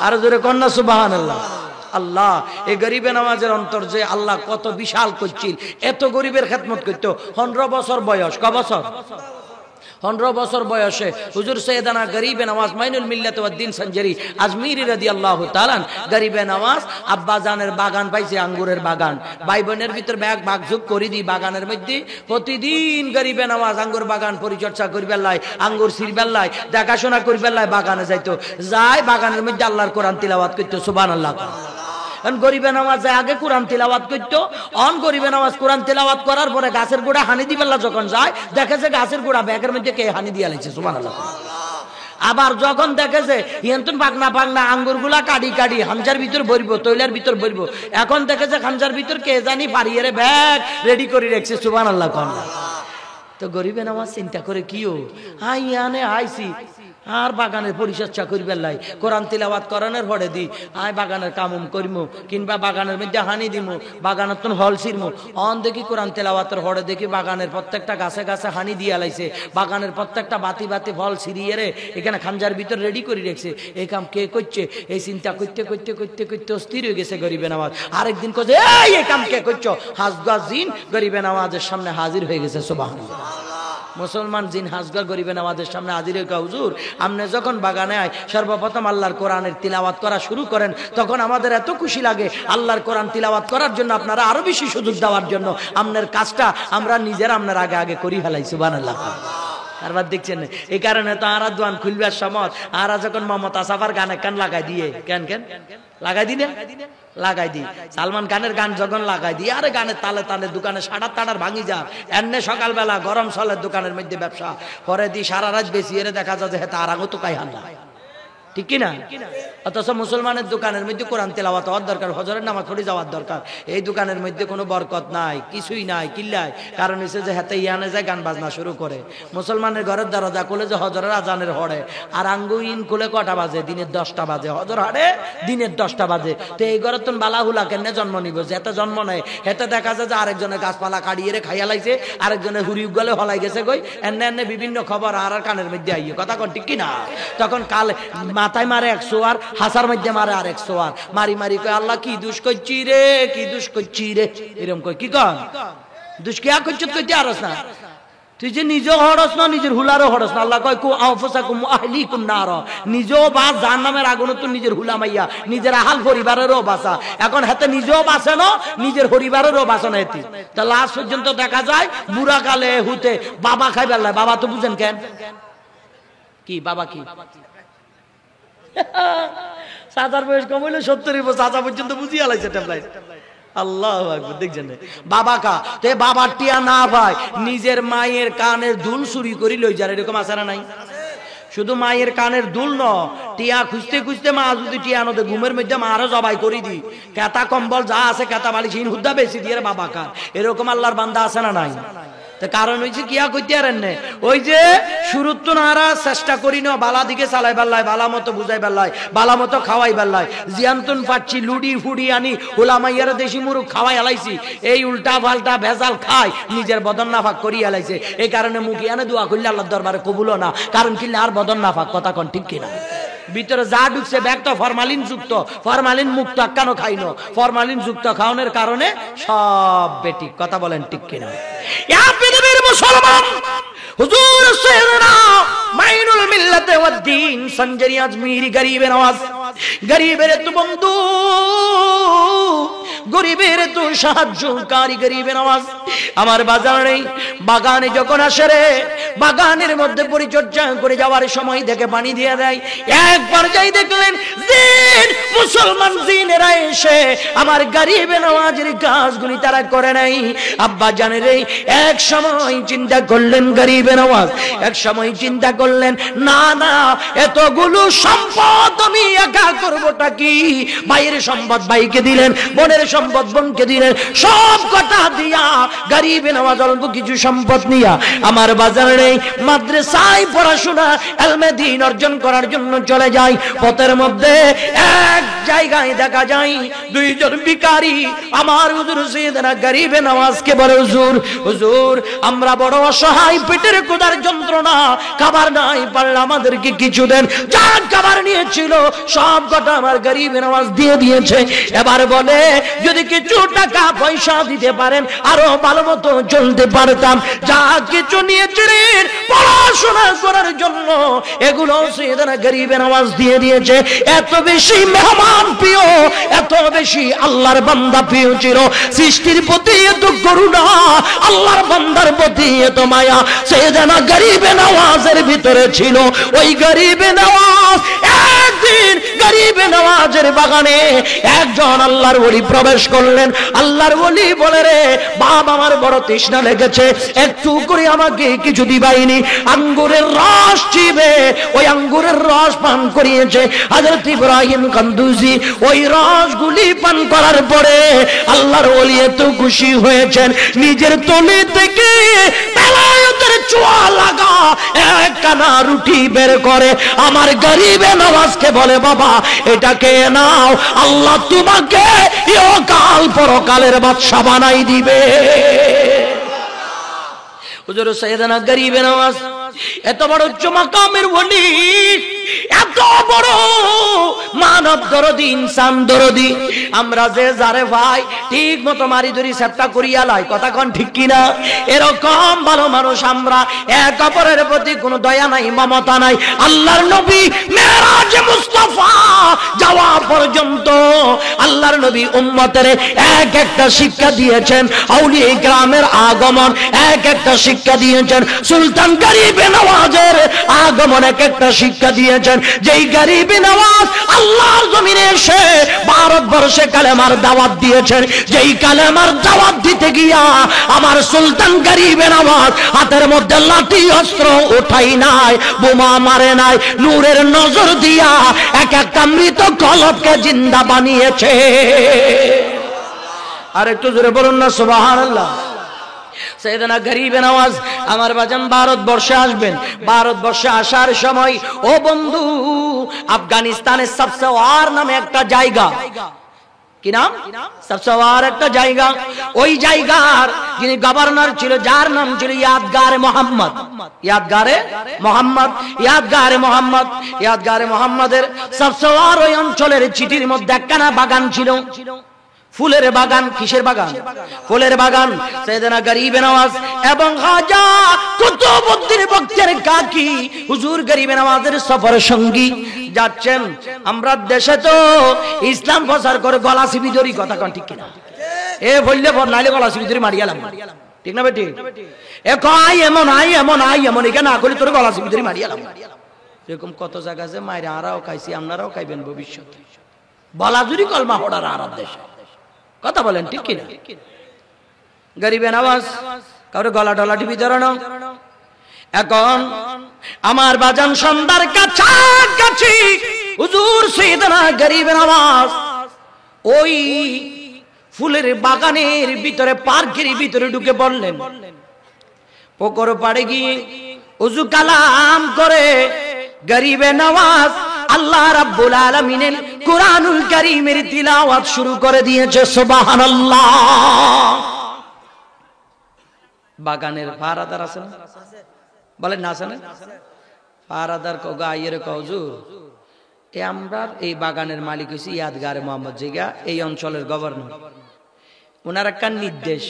আর জোরে কন্যা সুবহানাল্লাহ। আল্লাহ এই গরিবে নওয়াজের অন্তর যে আল্লাহ কত বিশাল করছিল, এত গরিবের খেদমত করতো। 15 বছর বয়স, ক বছর? 15 বছর বয়সে হুজুর সৈয়দানা গরিবে নওয়াজ মাইনুল মিল্লাত ওয়াদ দ্বীন সঞ্জারি আজমিরি রাদিয়াল্লাহু তাআলা গরিবে নওয়াজ আব্বা জানের বাগান পাইছে, আঙ্গুরের বাগান, ভাই বোনের ভিতর ভাগ যোগ করে দি বাগানের মধ্যে প্রতিদিন গরিবে নওয়াজ আঙ্গুর বাগান পরিচর্যা করবেলাই, আঙ্গুর ছিড়বেলাই, দেখাশোনা করবেলাই, বাগানে যাইতো, যায় বাগানের মধ্যে আল্লাহর কোরআন তিলাওয়াত করতো। সুবহানাল্লাহ। গরিবে নামাজ আগে কোরআন তিলাওয়াত করতো, অন গরিবে নামাজ কোরআন তিলাওয়াত করার পরে গাছের গোড়া হানি দিবেলা যখন যায়, দেখে যে গাছের গোড়া ব্যাগের মধ্যে কে হানি দিয়ে লাইছে। সুবহানাল্লাহ। আবার যখন দেখে যে ইয়ন্তন পাকনা আঙ্গুর গুলা কাটি কাটি হামজার ভিতর ভরবো, তৈলার ভিতর ভরবো, এখন দেখে যে হামজার ভিতর কে জানি পারিয়ে ব্যাগ রেডি করে রেখেছে। সুবহানাল্লাহ। তো গরিবে নামাজ চিন্তা করে কিও আনে আইসি আর বাগানের পরিচর্যা করবার লাই, কোরআন তিলাওয়াত করানোর পরে দি আয় বাগানের কামুম করিমু, কিংবা বাগানের মধ্যে হানি দিমু, বাগানের তো হল ছিড়মু, অন দেখি কোরআন তিলাওয়াতের হরে দেখি বাগানের প্রত্যেকটা গাছে গাছে হানি দিয়া লাইছে, বাগানের প্রত্যেকটা বাতি বাতি ফল ছিড়িয়ে রে এখানে খানজার ভিতর রেডি করে রেখেছে। এই কাম কে করছে? এই চিন্তা করতে করতে করতে করতে অস্থির হয়ে গেছে গরিবে নামাজ। আরেকদিন কোছে এই কাম কে করছো? হাজগা জিন গরিবে নামাজের সামনে হাজির হয়ে গেছে। সুবহানাল্লাহ। মুসলমান জিন হাজগা গরিবে নামাজের সামনে হাজির হয়ে কয়, হুজুর আপনি যখন বাগানে আয় সর্বপ্রথম আল্লাহর কোরআনের তিলাওয়াত করা শুরু করেন, তখন আমাদের এত খুশি লাগে আল্লাহর কোরআন তিলাওয়াত করার জন্য, আপনারা আরো বেশি সুযোগ দেওয়ার জন্য আপনার কাজটা আমরা নিজেরা আপনার আগে আগে করি ফেলাই। সুবহানাল্লাহ। আর বাদ দেখছেন এই কারণে তো আরা দোয়ান খুলবার সময় আরা যখন মমতা সাফার গানে কান লাগাই দিয়ে কেন লাগাই দি না লাগাই দি, সালমান খানের গান যখন লাগাই দি আরে গানের তালে তালে দোকানে সাড়ার তাড়ার ভাঙি যা, এমনি সকালবেলা গরম সলের দোকানের মধ্যে ব্যবসা করে দি সারা রাত বেশি এর দেখা যায় যে তার আগে তো কাই হাল্লা ঠিক কি না? অথচ মুসলমানের দোকানের মধ্যে কোরআন তেলাওয়াত হওয়ার দরকার, হজরের নামাজ পড়ে যাওয়ার দরকার। এই দোকানের মধ্যে কোনো বরকত নাই, কিছুই নাই, কিল্লাই। কারণ হচ্ছে যে হাতে ইয়ানে যায় গান বাজনা শুরু করে। মুসলমানের ঘরের দরজা খুলে যে হজরের আজানের হড়ে, আর আঙ্গু ইন খুলে কটা বাজে? দিনের 10টা বাজে। হজর হাড়ে দিনের 10টা বাজে। তো এই ঘরের তো বালাহুলা কেনে জন্ম নিব? যেতে জন্ম নেয় হেতে দেখা যায় যে আরেকজনের গাছপালা কাটিয়ে খাইয়া লাইছে, আরেকজনের হুরি গলে হলাই গেছে কই, এনে এনে বিভিন্ন খবর আর কানের মধ্যে আইয়ে। কথা কন ঠিক কিনা? তখন কাল মাথায় মারে 100 আর হাসার মধ্যে মারে আর 100 আর মারি মারি কয় আল্লাহ কি দুষ করছি রে, কি দুষ করছি রে, এরকম কই। কি কন দুষ কে করছ? কইতে আরস না তুই যে নিজেও হড়স না, নিজের হুলারও হড়স না। আল্লাহ কয় কু আনফুসাকুম আহলিকুম নার, নিজেও বাস জাহান্নামের আগুন তো নিজের হুলা মাইয়া, নিজের আহাল পরিবারেরও বাঁচা। এখন হাতে নিজেও বাঁচে না, নিজের পরিবারেরও বাঁচে না। এটি তা লাস্ট পর্যন্ত দেখা যায় বুড়া কালে হুতে বাবা খাই বেলায়। বাবা তো বুঝেন কেন কি? বাবা কি চাচার বয়স কম হইলে 70 বছর, চাচা পর্যন্ত বুঝিয়ে লাইছে টেবলাই। আল্লাহু আকবার। দেখছেন বাবা কা তে বাবার টিয়া না ভাই, নিজের মায়ের কানের দুল চুরি করি লই যার, এরকম আছে না নাই? শুধু মায়ের কানের দুল ন, টিয়া খুঁজতে খুঁজতে মা যদি টিয়া নদে ঘুমের মধ্যে মারও জবাই করি দি, কেতা কম্বল যা আছে কেতা বালিশ হুদ্দা বেশি দিয়ে বাবা কার, এরকম আল্লাহর বান্দা আছে না নাই? কারণ হয়েছে কিয়া কইতে পারেন না, ওই যে শুরু তো নারা চেষ্টা করি না বালা দিকে চালাই বেলায়, বালা মতো বুঝাই বেলায়, বালা মতো খাওয়াই বেলায়, জিয়ান্তন পাচ্ছি লুডি ফুডি আনি হোলামাইয়ার দেশি মুরুখ খাওয়াই আলাইছি, এই উল্টা পাল্টা ভেজাল খাই নিজের বদন নাফাক করি আলাইছে। এই কারণে মুখে আনে দোয়া করলে আল্লাহর দরবারে কবুলও না, কারণ কিনলে আর বদন নাফাক। কথা কন ঠিক কিনা? ভিতরে যা ঢুকছে ব্যাগ তো ফরমালিন যুক্ত, ফরমালিন মুক্ত কেন খাইনো? ফরমালিন যুক্ত খাওয়ানোর কারণে সব বেটি। কথা বলেন ঠিক কিনা? পৃথিবীর মুসলমান হুজুর সাইয়েদনা মাইনুল মিল্লাতে ওয়াদ দ্বীন সঞ্জরি আজমিরি গরিবের আওয়াজ, গরিবের তো বন্ধু, গরিবের তো সাহায্যকারী, গরিবের আওয়াজ। আমার বাজারে বাগানে যখন আসে রে, বাগানের মধ্যে পরিচর্যা করে যাওয়ার সময় দেখে পানি দিয়ে দেয়। একবার যাই দেখলেন জিন, মুসলমান জিনেরা এসে আমার গরিবে নওয়াজের কাজগুলি তারা করে নাই। আব্বা জানে রে, এক সময় চিন্তা করলেন গরিবে নওয়াজ, এক সময় চিন্তা করলেন না না এতগুলো সম্পদ আমি একা করবোটা কি? ভাইয়ের সম্পদ ভাইকে দিলেন, বোনের সম্পদ বোনকে দিলেন, সব কথা দিয়া গরিবে নওয়াজ অল্প কিছু সম্পদ নিয়া আমার বাজারে মাদ্রাসায় পড়াশোনা ইলমে দ্বীন অর্জন করার জন্য চলে যায়। পথের মধ্যে এক জায়গায় দেখা যায় দুইজন ভিখারি আমার হুজুর সাইয়েদনা গরিবে নওয়াজকে বলে, হুজুর হুজুর আমরা বড় অসহায়, পেটের ক্ষুধার যন্ত্রণা, খাবার নাই, পারলে আমাদেরকে কিছু দেন। যা খাবার নিয়েছিল সব কটা আমার গরিবে নওয়াজ দিয়ে দিয়েছে। এবার বলে যদি কিছু টাকা পয়সা দিতে পারেন আরো ভালো মতো চলতে পারতাম। যা কিছু নিয়েছিলেন পড়াশোনা করার জন্য এগুলো সাইয়েদনা গরিবে নওয়াজ দিয়ে দিয়েছে। এত বেশি মেহমান প্রিয়, এত বেশি আল্লাহর বান্দা প্রিয় ছিল, সৃষ্টির প্রতি এত করুণা, আল্লাহর বান্দার প্রতি এত মায়া সাইয়েদনা গরিবে নওয়াজের ভিতরে ছিল। ওই গরিবে নওয়াজ একদিন গরিবে নওয়াজের বাগানে একজন আল্লাহর ওলি প্রবেশ করলেন। আল্লাহর ওলি বলে, রে বাপ আমার বড় তৃষ্ণা লেগেছে, একটু করে আমাকে কিছু দিবাইনি। আঙ্গুরের রস চিবে ওই আঙ্গুরের রস পান করিয়েছে হযরত ইব্রাহিম কান্দুজি। ওই রসগুলি পান করার পরে আল্লাহর ওলি এত খুশি হয়েছেন, নিজের তলি থেকে বেলায়েতের চোয়া লাগা একখানা রুটি বের করে আমার গরিবে নওয়াজকে বলে, বাবা এটাকে নাও, আল্লাহ তোমাকে ইহকাল পরকালের বাদশা বানাই দিবে। হুজুর সাইয়েদনা গরিবে নওয়াজ এত বড় উচ্চ মাকামের ওলি, এত বড় মানব দরদি, ইনসান দরদি। আমরা যে যারে ভাই ঠিক মতো মারি ধরি চেষ্টা করিয়া লাই, কথা কন ঠিক কিনা? এরকম ভালো মানুষ আমরা, এক অপরের প্রতি কোনো দয়া নাই, মমতা নাই। আল্লাহর নবী মেরাজে মুস্তাফা যাওয়া পর্যন্ত আল্লাহর নবী উম্মতের এক একটা শিক্ষা দিয়েছেন, আউলিয়া ইকরামের আগমন এক একটা শিক্ষা দিয়েছেন, সুলতান গরিবে নওয়াজের আগমন এক একটা শিক্ষা দিয়েছেন। দিয়েছেন। যেই গরিব নওয়াজ আল্লাহর জমিনে এসে ভারতবর্ষে কালেমার দাওয়াত দিয়েছেন, যেই কালেমার দাওয়াত দিতে গিয়া আমার সুলতান গরিব নওয়াজ হাতের মধ্যে লাঠি অস্ত্র উঠাই নাই, বোমা মারে নাই, নূরের নজর দিয়া এক একটা মৃত কলবকে জিন্দা বানিয়েছে। আর একটু জোরে বলুন না সুবহানাল্লাহ। সাইয়েদনা গরিব নওয়াজ আমার বাজান ভারতবর্ষে আসবেন। ভারতবর্ষে আসার সময় ও বন্ধু, আফগানিস্তানের সবসওয়ার নামে একটা জায়গা, কি নাম? সবসওয়ার একটা জায়গা। ওই জায়গার যিনি গভর্নর ছিল, যার নাম ছিল ইয়াদগারে মোহাম্মদ। ইয়াদগারে মোহাম্মদ, ইয়াদগারে মোহাম্মদ, ইয়াদগারে মোহাম্মদের সবসওয়ার ওই অঞ্চলের চিঠির মধ্যে একখানা বাগান ছিল, ফুলের বাগান। কিসের বাগান? ফুলের বাগান। সাইয়েদনা গরিব নওয়াজ এবং খাজা কুতুবউদ্দিন বখতিয়ার কাকি হুজুর গরিব নওয়াজের সফর সঙ্গী যাচ্ছেন। আমরা দেশে তো ইসলাম প্রচার করে গলা চিপি ধরি, কথা কোন ঠিক কিনা? এ বললে বল, নাইলে গলা চিপি ধরি মারিয়ালাম, ঠিক না বেটি? এ কয় এমন আই এমন আই এমন, এখানে না করি তোর গলা চিপি ধরি মারিয়ালাম। এরকম কত জায়গা আছে, মায়েরা আরাও খাইছি, আপনারাও খাইবেন ভবিষ্যতে। বলাজুরি কলমা পড়ার আরব দেশে, কথা বলেন ঠিক কিনা? গরিব নওয়াজ কাউরে গলা টলা টিপি ধরানো। এখন আমার বাজান সন্ধ্যার কাছাকাছি হুজুর সাইয়েদনা গরিব নওয়াজ ওই ফুলের বাগানের ভিতরে, পার্কের ভিতরে ঢুকে পড়লেন। পুকুর পাড়ে গিয়ে ওযু কালাম করে গরিব নওয়াজ আল্লাহ রাব্বুল আলামিনের কুরআনুল কারীমের তিলাওয়াত শুরু করে দিয়েছে। সুবহানাল্লাহ। বাগানের পাহারাদার আছে না? বলেন না আছে না? পাহারাদার কগা আইয়ের কহুজুর, এ আমরা এই বাগানের মালিক হইছি ইয়াদগারে মোহাম্মদ জিগা, এই অঞ্চলের গভর্নর। ওনার একটা নির্দেশ,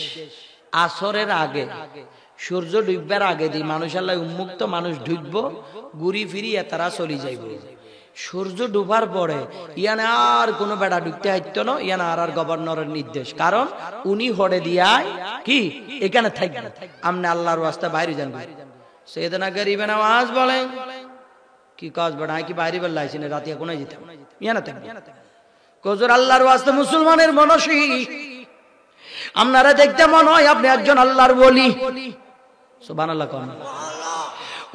আসরের আগে, সূর্য ডুববার আগে দিয়ে মানুষ আল্লাহ উন্মুক্ত মানুষ ঢুকবো, ঘুরি ফিরিয়ে তারা চলে যাইব। সূর্য ডুবার পরে ইয়ানে আর কোনো বেড়া ঢুকতে হাইতো না, ইয়ানে আর গভর্নরের নির্দেশ। কারণ উনি হড়ে দিয়ায় কি এখানে থাকবেন, আমনে আল্লাহর ওয়াস্তে বাইরে যান। সাইয়েদনা গরিব নওয়াজ বলেন, কি কাজ বেড়া কি বাইরে বেল্লাইছি না, রাতে কোনায় যেতাম, ইয়ানে থাকবেন। কজুর আল্লাহর ওয়াস্তে মুসলমানের মনসী, আপনারা দেখতে মনে হয় আপনি একজন আল্লাহর ওলি। সুবহানাল্লাহ কোন।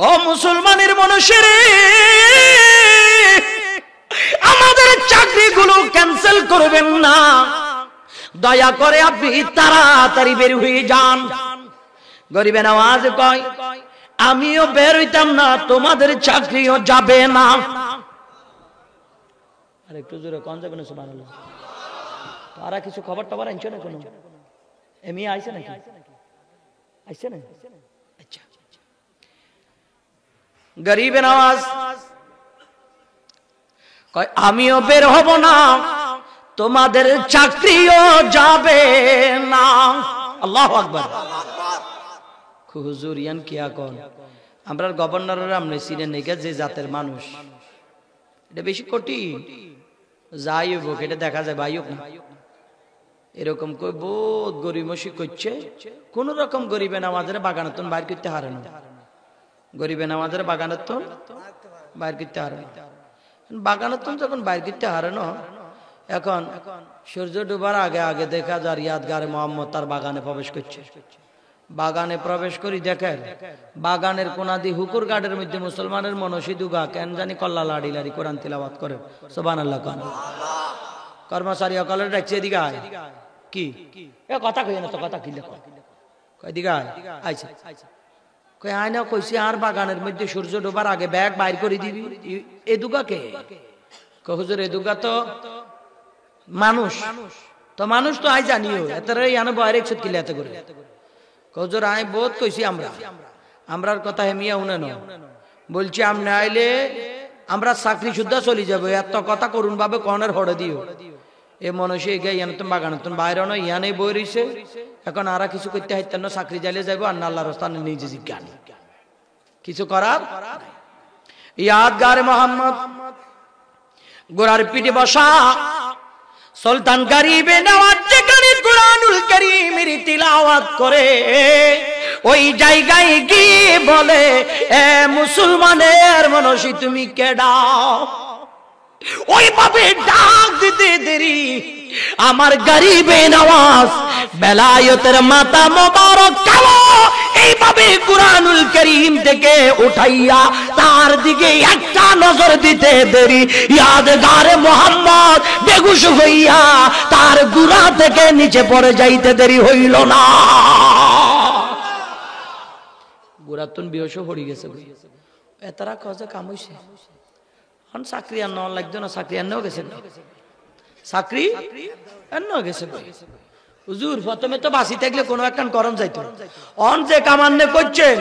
ও মুসলমানের মনুষ্যের, আমাদের চাকরিগুলো ক্যান্সেল করবেন না, দয়া করে আপনি তাড়াতাড়ি বের হয়ে যান। গরিব নওয়াজ কয়, আমিও বের হইতাম না, তোমাদের চাকরিও যাবে না। আর একটু জোরে কোন যাবে না? সুবহানাল্লাহ। তারা কিছু খবর টবর আনছো না? কোনো এমনি আইছে নাকি? আইছে না? আচ্ছা। গরিব নওয়াজ কয়, আমিও বের হব না, তোমাদের চাকরিও যাবে না। আল্লাহু আকবার। হুজুর ইয়ান কি এখন আমরা গভর্নরের আমনে চিনেন নাকি যে জাতের মানুষ, এটা বেশি কঠিন। যাই হোক এটা দেখা যায় ভাই হোক না, এরকম কই বহুত গরিবসি করছে, কোন রকম গরিবে নামাজের বাগানতন বাইর করতে হারে না। গরিবে নামাজের বাগানতন বাইর করতে হারে না। বাগানতন যখন বাইর করতে হারে না, এখন সূর্য ডুবার আগে আগে দেখা যায় ইয়াদগারে মোহাম্মদ তার বাগানে প্রবেশ করছে। বাগানে প্রবেশ করি দেখেন বাগানের কোনাদি হুকুর গার্ডের মধ্যে মুসলমানের মনসি দুগা কেন জানি কল্লা লাড়ি লাড়ি কোরআন তিলাওয়াত করে। সুবহানাল্লাহ। কর্মচারী অকালের ডাকছে এদিকে আয়। কি এ কথা কই না তো, কথা কি লেখো কই দিকে আয়। আইছে কই আয় না, কইছি আর বাগানের মধ্যে সূর্য ডোবার আগে ব্যাগ বাইর করে দিবি। এ দুগা কে? কই হুজুর এ দুগা তো মানুষ। তো মানুষ তো আই জানিও এতরে ইয়ানো বাইরে একশো কিলে এত করে। হুজুর আয় বহুত কইছি আমরার কথা হেমিয়া উনে ন বলছি আমনে আইলে আমরা চাকরি শুদ্ধা চলে যাবো, এত কথা করুন ভাবে কনের হড়ে দিও। এ মনুষ্য এগে ইয়ান তুমি বাগান তুমি বাইরে নয় ইয়ানে বই রইছে, এখন আর কিছু করতে হাইতেন না, চাকরি চাইলে যাবো আর না আল্লাহর রাস্তায় নিজে জিজ্ঞান কিছু করার। ইয়াদগারে মোহাম্মদ গোড়ার পিঠে বসা সুলতান গরিবে নওয়াজ যেখানে কুরআনুল কারীমের তিলাওয়াত করে, ওই জায়গায় গিয়ে বলে, এ মুসলমানের মানুষ তুমি কেডা? ওইভাবে ডাক দিতে দেরি আমার গরিবে নওয়াজ বেলায়েতের মাথা মোবারক কালো এইভাবে কুরআনুল কারীম থেকে উঠাইয়া তার দিকে একটা নজর দিতে দেরি ইয়াদগারে মোহাম্মদ বেহুশ হইয়া তার গুরা থেকে নিচে পড়ে যাইতে দেরি হইল না। গুরাতুন বেহুশ পড়ে গেছে। এতারা কজে কাম হইছে। এখন চাকরি আর নেওয়া লাগতো না, চাকরি আর নেও গেছে, চাকরি আর নেওয়া গেছে। হুজুর প্রথমে তো বাসি থাকলে কোনো একটা করম যাইতো, অন যে কামান্নে করছেন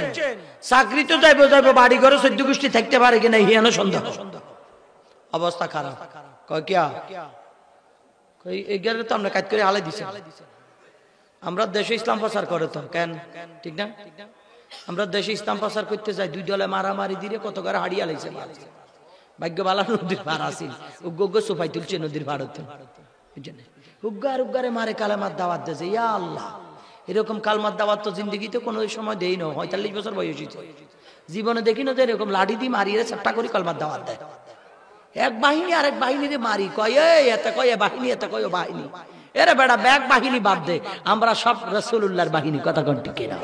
চাকরি তো যাইবো যাইবো, বাড়ি ঘরে 14 গোষ্ঠী থাকতে পারে কিনা হিয়ানো সন্দেহ, অবস্থা খারাপ। কয় কিয়া কই এগারে তো আমরা কাজ করে হালাই দিছে। আমরা দেশে ইসলাম প্রচার করে তো কেন ঠিক না? আমরা দেশে ইসলাম প্রচার করতে যাই, দুই দলে মারামারি দিয়ে কত করে হারিয়ে লাইছে। ভাগ্য বালা নদীর পার আসিল, উগ্গ সোফাই তুলছে নদীর ভারত, উগ্গার উগ্গারে মারে কালেমার দাওয়াত দিয়েছে। ইয়া আল্লাহ, এরকম কালমার দাওয়াত তো জিন্দগিতে কোনো সময় দেই না। 45 বছর বয়স হয়েছে, জীবনে দেখি না যে এরকম লাঠি দিয়ে মারিয়ে চেষ্টা করি কালমার দাওয়াত দেয়। এক বাহিনী আরেক বাহিনীরে মারি, কয় এতে কয় বাহিনী, এতে কয় বাহিনী। এরে বেড়া ব্যাগ বাহিনী বাদ দে, আমরা সব রাসূলুল্লাহর বাহিনী। কথা কোন ঠিক কিনা?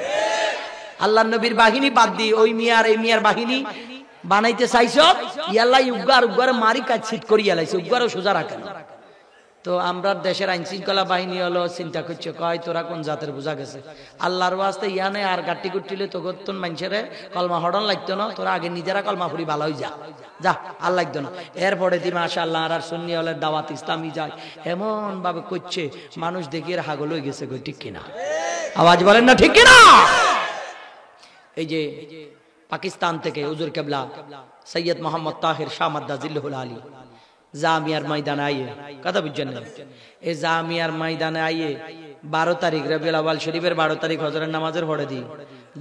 আল্লাহ নবীর বাহিনী বাদ দিয়ে ওই মিয়ার এই মিয়ার বাহিনী বানাইতে চাইছ, ইয়াল্লাই উগ্গার উগ্গারে মারি কাজ ছিট করিয়া লাইছে, উগ্গারও সোজা রাখে না। তো আমরা দেশের আইন শৃঙ্খলা বাহিনী হলো চিন্তা করছে, কয় তোরা কোন জাতের বোঝা গেছে, আল্লাহর ওয়াস্তে ইয়ানে আর গাট্টি গুট্টিলে তো গতন মানুষের কলমা হডন লাগতো না, তোরা আগে নিজেরা কলমা ফুরি ভালো হয়ে যা আর লাগতো না। এরপরে দি মাশাআল্লাহ আর সুন্নি হলের দাওয়াত ইসলামী যায়, এমন ভাবে করছে মানুষ দেখিয়ে হাগল হয়ে গেছে। ঠিক কিনা? আওয়াজ বলেন না ঠিক কিনা? এই যে পাকিস্তান থেকে হুজুর কেবলা সৈয়দ মোহাম্মদ তাহির শাহ মাদ্দা জিল্লুল আলী জামিয়ার ময়দানে আইয়ে, কথা বুঝছেন না? এই জামিয়ার ময়দানে আইয়ে 12 তারিখ রবিউল আউয়াল শরীফের 12 তারিখ হজরের নামাজের পড়ে দি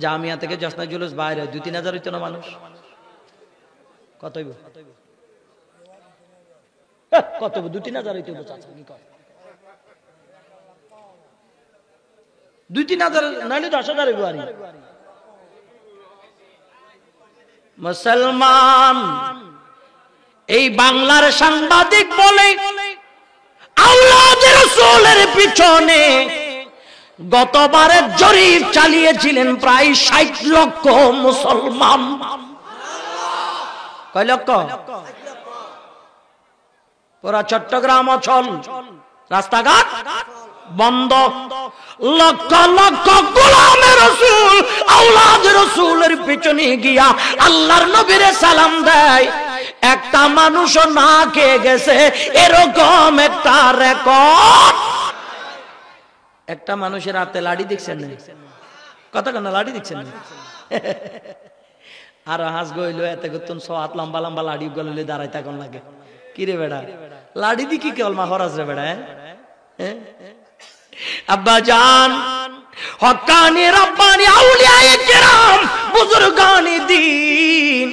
জামিয়া থেকে জশ্নে জুলুস বাইরে 2-3 হাজার হইতো না মানুষ। কত হইব? কত 2-3 হাজার হইতো? 2-3 হাজার নাইলে 10 হাজার হইব। আরে মুসলমান, এই বাংলার সাংবাদিক বলে আওলাদে রাসূলের পিছনে গতবারের জরিপ চালিয়েছিলেন প্রায় 60 লক্ষ মুসলমান। কয় লক্ষ? পুরা চট্টগ্রাম অঞ্চল রাস্তাঘাট বন্ধ, লক্ষ লক্ষ গোলামে রাসূল আওলাদে রাসূলের পিছনে গিয়া আল্লাহর নবীরে সালাম দেয়। একটা মানুষও না খেয়ে গেছে এরকম একটা রেকর্ড। একটা মানুষের হাতে লাঠি দেখছেন না? কথা কেন লাঠি দেখছেন না? আর হাঁস গইল এত গতন 100 হাত লম্বা লম্বা লাঠি গলে দাঁড়াই তখন লাগে। কি রে বেড়া, লাঠি দি কি কলমা খরচ রে বেড়া? আব্বা জান, হক্কানি রব্বানি আউলিয়ায়ে কেরাম বুজুর্গানি দ্বীন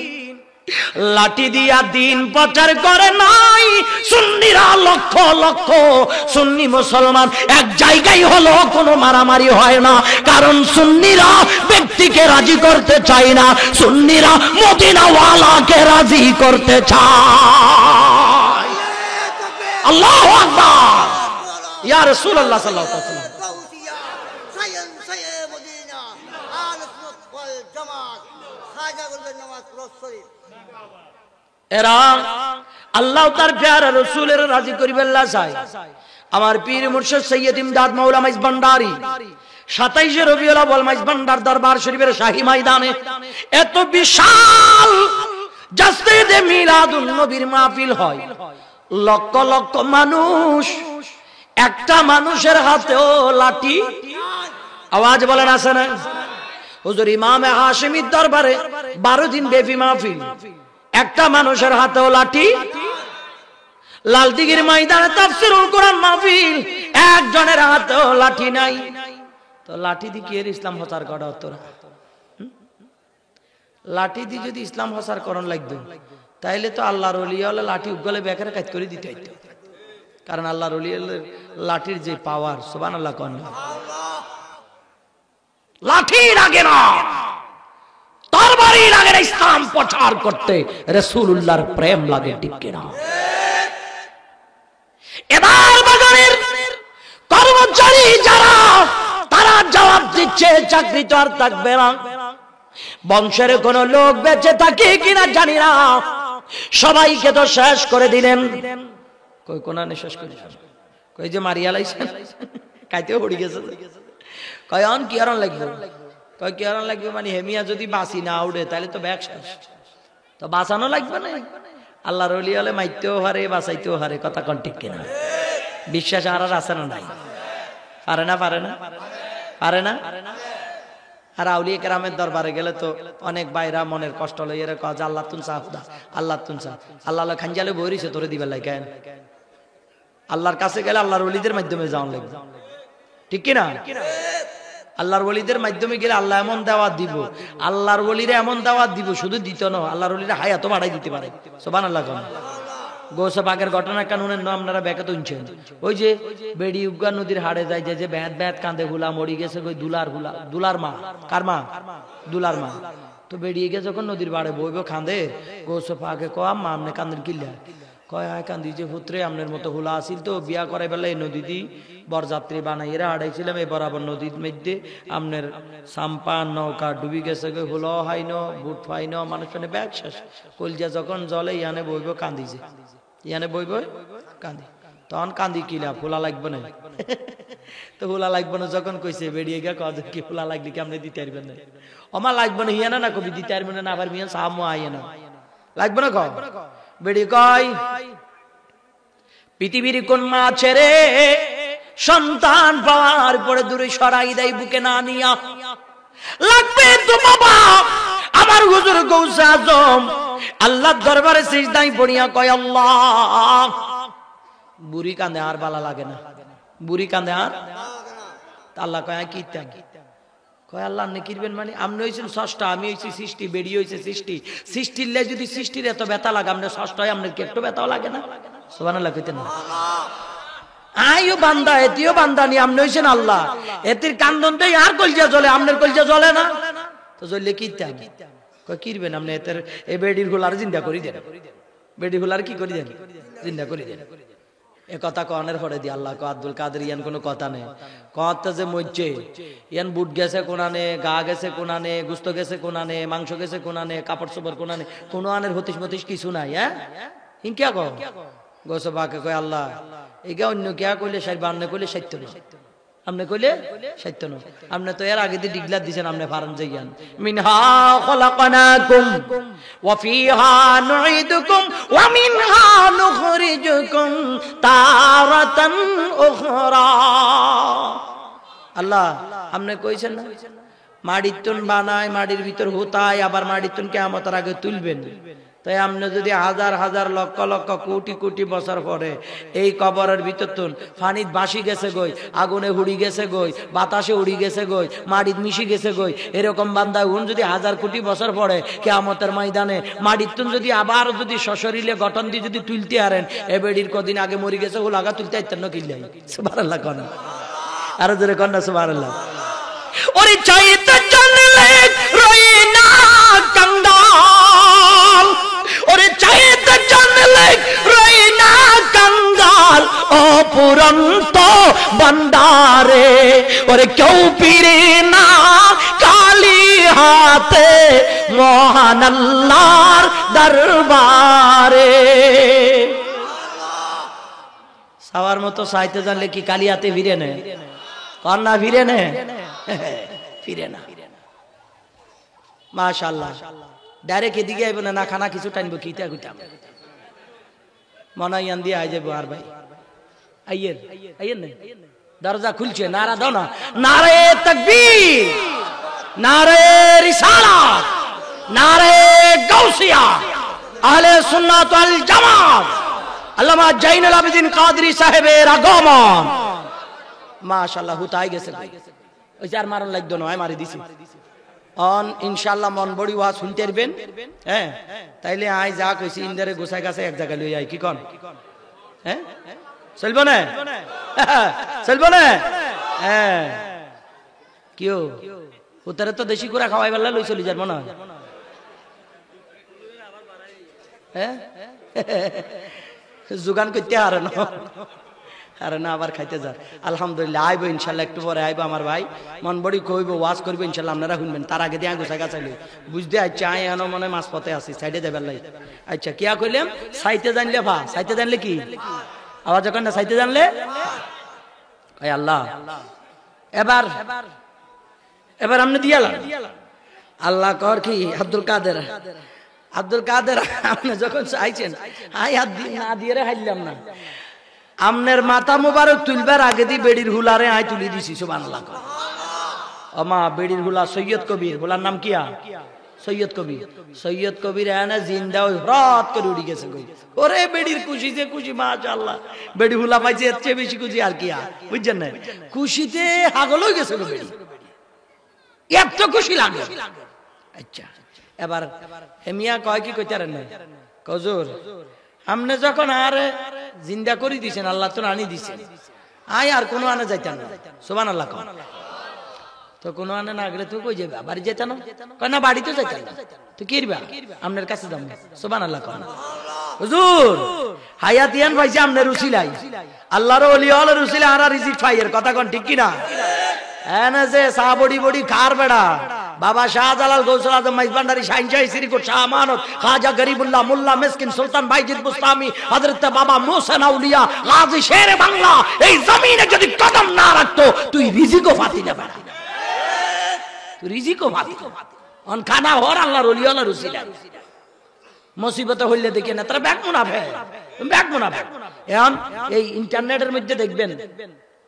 লাঠি দিয়া দিন প্রচার করে নাই। সুন্নিরা লক্ষ লক্ষ সুন্নি মুসলমান এক জায়গায় হলো কোনো মারামারি হয় না, কারণ সুন্নিরা ব্যক্তিকে রাজি করতে চায় না, সুন্নিরা মদিনাওয়ালাকে রাজি করতে চায়। আল্লাহু আকবার, ইয়া রাসূলুল্লাহ সাল্লাল্লাহু আলাইহি ওয়াসাল্লাম। এরা আল্লাহ তার প্যারা রাসূলের রাজি করিবেন না চায়। আমার পীর মুর্শিদ সৈয়দ ইমদাদ মাওলানা মাইজ ভান্ডারী 27 রবিউল আউয়াল মাইজ ভান্ডার দরবার শরীফের শাহী ময়দানে এত বিশাল জাসদে মিলাদুন নবীর মাহফিল হয়। লক্ষ লক্ষ মানুষ, একটা মানুষের হাতেও লাঠি। আওয়াজ বলেন আছে না? হুজুর ইমামে হাশিমির দরবারে 12 দিন ব্যাপী মাহফিল, একটা মানুষের হাতেও লাঠি। লালদিঘির ময়দানে তাফসীরুল কোরআন মাহফিল, একজনের হাতেও লাঠি নাই। তো লাঠি দিয়ে কি এর ইসলাম প্রচার করা হতো না? লাঠি দিয়ে যদি ইসলাম প্রচার করণ লাগতো তাইলে তো আল্লাহর ওলি হলে লাঠি উগলে বেকারে কাজ করে দিতে হইতো, কারণ আল্লাহর ওলি লাঠির যে পাওয়ার, সুবহানাল্লাহ কোন লাঠি লাগে না, তরবারি লাগে না ইসলাম প্রচার করতে, রাসূলুল্লাহর প্রেম লাগে, ঠিক কিনা? এবার বাগানের কর্মচারী যারা, তারা জবাব দিচ্ছে চাকরি তো আর থাকবে না। বংশের কোন লোক বেঁচে থাকে কিনা জানি না, সবাইকে তো শেষ করে দিলেন। কই কোনানে শেষ করে, কই যে মারিয়া লাইছেন, কাইতেও পড়ে গেছে। কয় অন কি আরন লাগবে, কয় কি আরন লাগবে মানে হেমিয়া যদি বাঁচি না উঠে তাহলে তো ব্যাগ শেষ, তো বাঁচানো লাগবে না। আল্লাহর ওলি হলে মাইতেও হারে বাঁচাইতেও হারে, কথা কোন ঠিক কিনা? বিশ্বাস আর আছে না নাই? পারে না, পারে না, পারে না। আর আউলিয়া কেরামের দরবারে গেলে তো অনেক বাইরা মনের কষ্ট লইয়ে রে কয় আল্লাহ তুন চা খুদা, আল্লাহ তুন চা, আল্লাহ খাঞ্জালে বইরিছে তোরে দিবার লাগে। কেন? আল্লাহর কাছে গেলে আল্লাহর ওলিদের মাধ্যমে যাওয়া লাগবে, ঠিক কিনা? আল্লাহর ওলিদের মাধ্যমে গেলে আল্লাহ এমন দাওয়াত দিব, আল্লাহর ওলিরা এমন দাওয়াত দিব, শুধু দিত না, আল্লাহর ওলিরা হায়াতও বাড়াই দিতে পারে। সুবহানাল্লাহ। কোন গৌসে পাকের ঘটনা কানুনের নাম আপনারা ব্যাকে তুলছেন। ওই যে বেড়ি উগা নদীর হাড়ে যায়, যে ব্যাঁত ব্যাঁত কাঁদে, হুলা মরি গেছে, ওই দুলার মা, কার মা? দুলার মা। তো বেরিয়ে গিয়ে যখন নদীর বাড়ে বইব খাঁদে, গৌসে পাকে কয় আম্মা আপনি কান্দের কিল্লা? কয় হায় কান্দি যে পুত্রে আপনার মতো হুলা আসিল তো বিয়া করাই বেলা এই নদী দি বরযাত্রী বানাইরা হাড়াইছিলাম, এই বরাবর নদীর মধ্যে আপনার সাম্পান নৌকা ডুবি গেছে, হুলো হাইন বুট ফাইন মানুষ ব্যাগ শেষ। কলজা যখন জলে ইয়ানে বইব কান্দিছে, ইয়ানে বইব কান্দি, তখন কান্দি কিলা ফুলা লাগবে না। তো ফুলা লাগবে না যখন কইছে বেরিয়ে গিয়ে কয় কি ফুলা লাগলি কি আপনি দিতে পারবেন না? ওমা লাগবে না হিয়ানা না কবি দিতে পারবেন না, আবার মিয়া সামু আইয়ে না লাগবে না। কয় বেরিয়ে কয় পৃথিবীর কোন মা ছেড়ে সন্তান পাওয়ার পরে দূরে সরাই দেয় বুকে না নিয়া? লাগবে তো বাবা। আমার হুজুর গৌসে আজম আল্লাহর দরবারে সিজদায় পড়িয়া কয় আল্লাহ, বুড়ি কাঁদে আর ভালো লাগে না, বুড়ি কাঁদে আর। আল্লাহ কয় কি ত্যাগ? কয় আল্লাহ আপনি কিরবেন মানে আপনি হয়েছেন ষষ্ঠ, আমি হয়েছি সৃষ্টি, বেরিয়ে হয়েছে সৃষ্টি। সৃষ্টির লে যদি সৃষ্টির এত ব্যথা লাগে, আপনি ষষ্ঠ হয়, আপনার কি একটু ব্যথাও লাগে না? সুবহানাল্লাহ কইতেন না? আইও বান্দা এতিও বান্দা নি, আপনি হয়েছেন আল্লাহ, এতির কান্দনটাই আর কলজা জ্বলে, আপনার কলজা জ্বলে না? তো জ্বললে কি ত্যাগ? কয় কিরবেন আপনি এতের এই বেডির গুলার জিন্দা করি দেন, বেডির গুলার কি করি দেন? জিন্দা করি দেন। এ কথা কনের পরে দি আল্লাহ আব্দুল কাদের ইয়ান কোনো কথা নেই, কথা যে মরছে ইয়ান বুট গেছে কোনানে, গা গেছে কোনানে, গুস্ত গেছে কোনানে, মাংস গেছে কোনানে, কাপড় চোপড় কোনানে, কোনো আনের হতিস মতিস কিছু নাই। হ্যাঁ ইনকিয়া কো গোসো বাকে কয় আল্লাহ এগা অন্য কিয়া কইলে সাইড বান্নে কইলে সাইত্য না, আপনি কইলে সাইত্য না। আপনি তো এর আগে দিয়ে ডিগলার দিছেন, আপনি ফারান যাইয়ান মিনহা খলাকনাকুম ওয়া ফিহা নুঈদুকুম ওয়া মিনহা নুখরিজুকুম তারাতান উখরা। আল্লাহ আপনি কইছেন না মাটির তুন বানায়, মাটির ভিতর হুতায়, আবার মাটির তুন কিয়ামতের আগে তুলবেন। তাই আপনি যদি হাজার হাজার লক্ষ লক্ষ কোটি কোটি বছর পরে এই কবরের ভিতর তুন পানিত ভাসি গেছে গই, আগুনে উড়ি গেছে গই, বাতাসে উড়ি গেছে গই, মাটিত মিশি গেছে গই, এরকম বান্দা উন যদি হাজার কোটি বছর পরে কিয়ামতের ময়দানে মাটির তুন যদি আবার যদি সশরীরে গঠন দিয়ে যদি তুলতে পারেন, এ বেডির কদিন আগে মরি গেছে ও লাগা তুলতে আইতেন না কিল্লাই। সুবহানাল্লাহ কোন আর জোরে কোন না সুবহানাল্লাহ। ওরে চাইতে জানলে রই না কাঙ্গাল, ওরে চাইতে জানলে রই না কাঙ্গাল, অপুরন্ত বন্দারে ওরে কেউ ফিরে না কালি হাতে মহান আল্লাহর দরবারে। সবার মতো চাইতে জানলে কি কালি হাতে ফিরে নেয়? কন্যা ফিরে নে, ফিরে না। মাশাআল্লাহ ডাইরেক্ট এদিকে আইব না, খানা কিছু টানবো কিতা কইতাম মনে ইয়ান দিয়ে আই যাবো। আর ভাই আইয়ের আইয়ের না, দরজা খুলছে, নারা দাও না, নারে তাকবীর, নারে রিসালাত, নারে গাউসিয়া, আহলে সুন্নাত ওয়াল জামাত, আল্লামা জাইনুল আবেদিন কাদরি সাহেবের আগমন। মাশাআল্লাহ হুতাই গেছে, ওই চার মারণ লাগতো নয় মারি দিছি অন ইনশাআল্লাহ মন বড়ি ওয়া শুনতে পারবেন। হ্যাঁ তাইলে আই যা কইছি ইন্দারে গোছাই গাছে এক জায়গা লই আই কি কোন? হ্যাঁ চলবো না, চলবো না। হ্যাঁ কিও উত্তরে তো দেশি করে খাওয়াই বেলা লই চলি যার মনে হয় হ্যাঁ যোগান করতে আর না আরে না আবার খাইতে যা আলহামদুলিল্লাহ আইব ইনশাল্লাহ একটু পরে আইব আমার ভাই মন বড়ি কইব ওয়াজ করবো ইনশাল্লাহ আপনারা শুনবেন তার আগে দিয়ে গোছা গাছাইলে বুঝতে আচ্ছা আই এনো মনে মাছ পথে আসি সাইডে যাবার লাই আচ্ছা কিয়া কইলাম সাইতে জানলে ভা সাইতে জানলে কি আওয়াজ যখন না সাইতে জানলে আয় আল্লাহ এবার এবার আপনি দিয়ালাম আল্লাহ কর কি আব্দুল কাদের আপনি যখন চাইছেন আই হাত না দিয়ে হাইলাম না আমনের মাথা মোবারক তুলবার আগে দি বেড়ির হুলারে আই তুলি দিছি সুবহানাল্লাহ আমা বেড়ির হুলা সৈয়দ কবির হুলার নাম কিয়া সৈয়দ কবির এনে জিন্দা ওই রাত করে উড়ি গেছে কই ওরে বেড়ির খুশি যে খুশি মাশাআল্লাহ বেড়ি হুলা পাইছে এর চেয়ে বেশি খুশি আর কি আর বুঝছেন না খুশিতে পাগল হয়ে গেছে বেড়ি এত খুশি লাগে আচ্ছা এবার হেমিয়া কয় কি কইতারেন না কজুর আমনে যখন আর জিন্দা করে দিছেন আল্লাহ তো আনি দিছেন আয় আর কোনো আনে যাইতাম না সুবহানাল্লাহ তো কোনো আনে না গেলে তুই কই যাবে বাড়ি যেতাম কয় না বাড়িতে যাইতাম না তুই কি করবা আমনের কাছে যাবো সুবহানাল্লাহ হুজুর হায়াতিয়ান ভাইছে আমনের উসিলাই আল্লাহর ওলি হল উসিলা আর রিজিক ফাইয়ের কথা কোন ঠিক কি না এনে যে সা বড়ি বড়ি খার বেড়া বাবা শাহজালাল গৌসুল আজম মাইজবান্ডারি শাহিনশাহী শ্রীকোট শাহ আমানত খাজা গরিবুল্লাহ মোল্লা মিসকিন সুলতান বাইজিদ বুস্তামি হযরত বাবা মুহসিন আউলিয়া গাজী শের বাংলা এই জমিনে যদি কদম না রাখতো তুই রিজিকও পাতি না বেড়া তুই রিজিকও পাতি অন খানা হর আল্লাহর ওলি হল রসিলা মুসিবত হইলে দেখে না তারা ব্যাগ মুনাফে এখন এই ইন্টারনেটের মধ্যে দেখবেন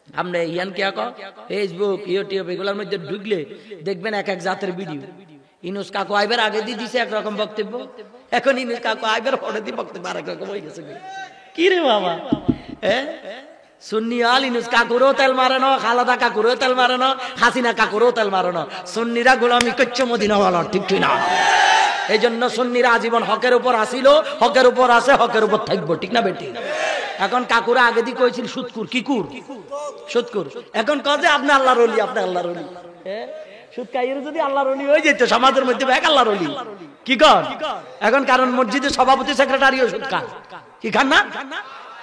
আপনি ইয়ান কি আক ফেসবুক ইউটিউব এগুলোর মধ্যে ঢুকলে দেখবেন এক এক জাতের ভিডিও ইনুস কাকু আইবার আগে দিয়ে দিছে একরকম বক্তব্য এখন ইনুস কাকু আইবার পরে দিয়ে বক্তব্য আরেক রকম হয়ে গেছে কি রে বাবা হ্যাঁ সুন্নি আল ইনুস কাকুরও তেল মারে না খালাদা কাকুরও তেল মারে না হাসিনা কাকুরও তেল মারে না সুন্নিরা গোলামি করছে মদিনাওয়ালা ঠিক না এই জন্য সুন্নিরা আজীবন হকের উপর আসিল হকের উপর আছে হকের উপর থাকবো ঠিক না বেটি এখন কাকুরা আগে দিয়ে কইছিল সুদকুর কিকুর সুদকুর এখন কজে আপনি আল্লাহর ওলি সুদ খাইয়ের যদি আল্লাহর ওলি হয়ে যেত সমাজের মধ্যে এক আল্লাহর ওলি কি কর এখন কারণ মসজিদের সভাপতি সেক্রেটারিও সুদ খান কি খান না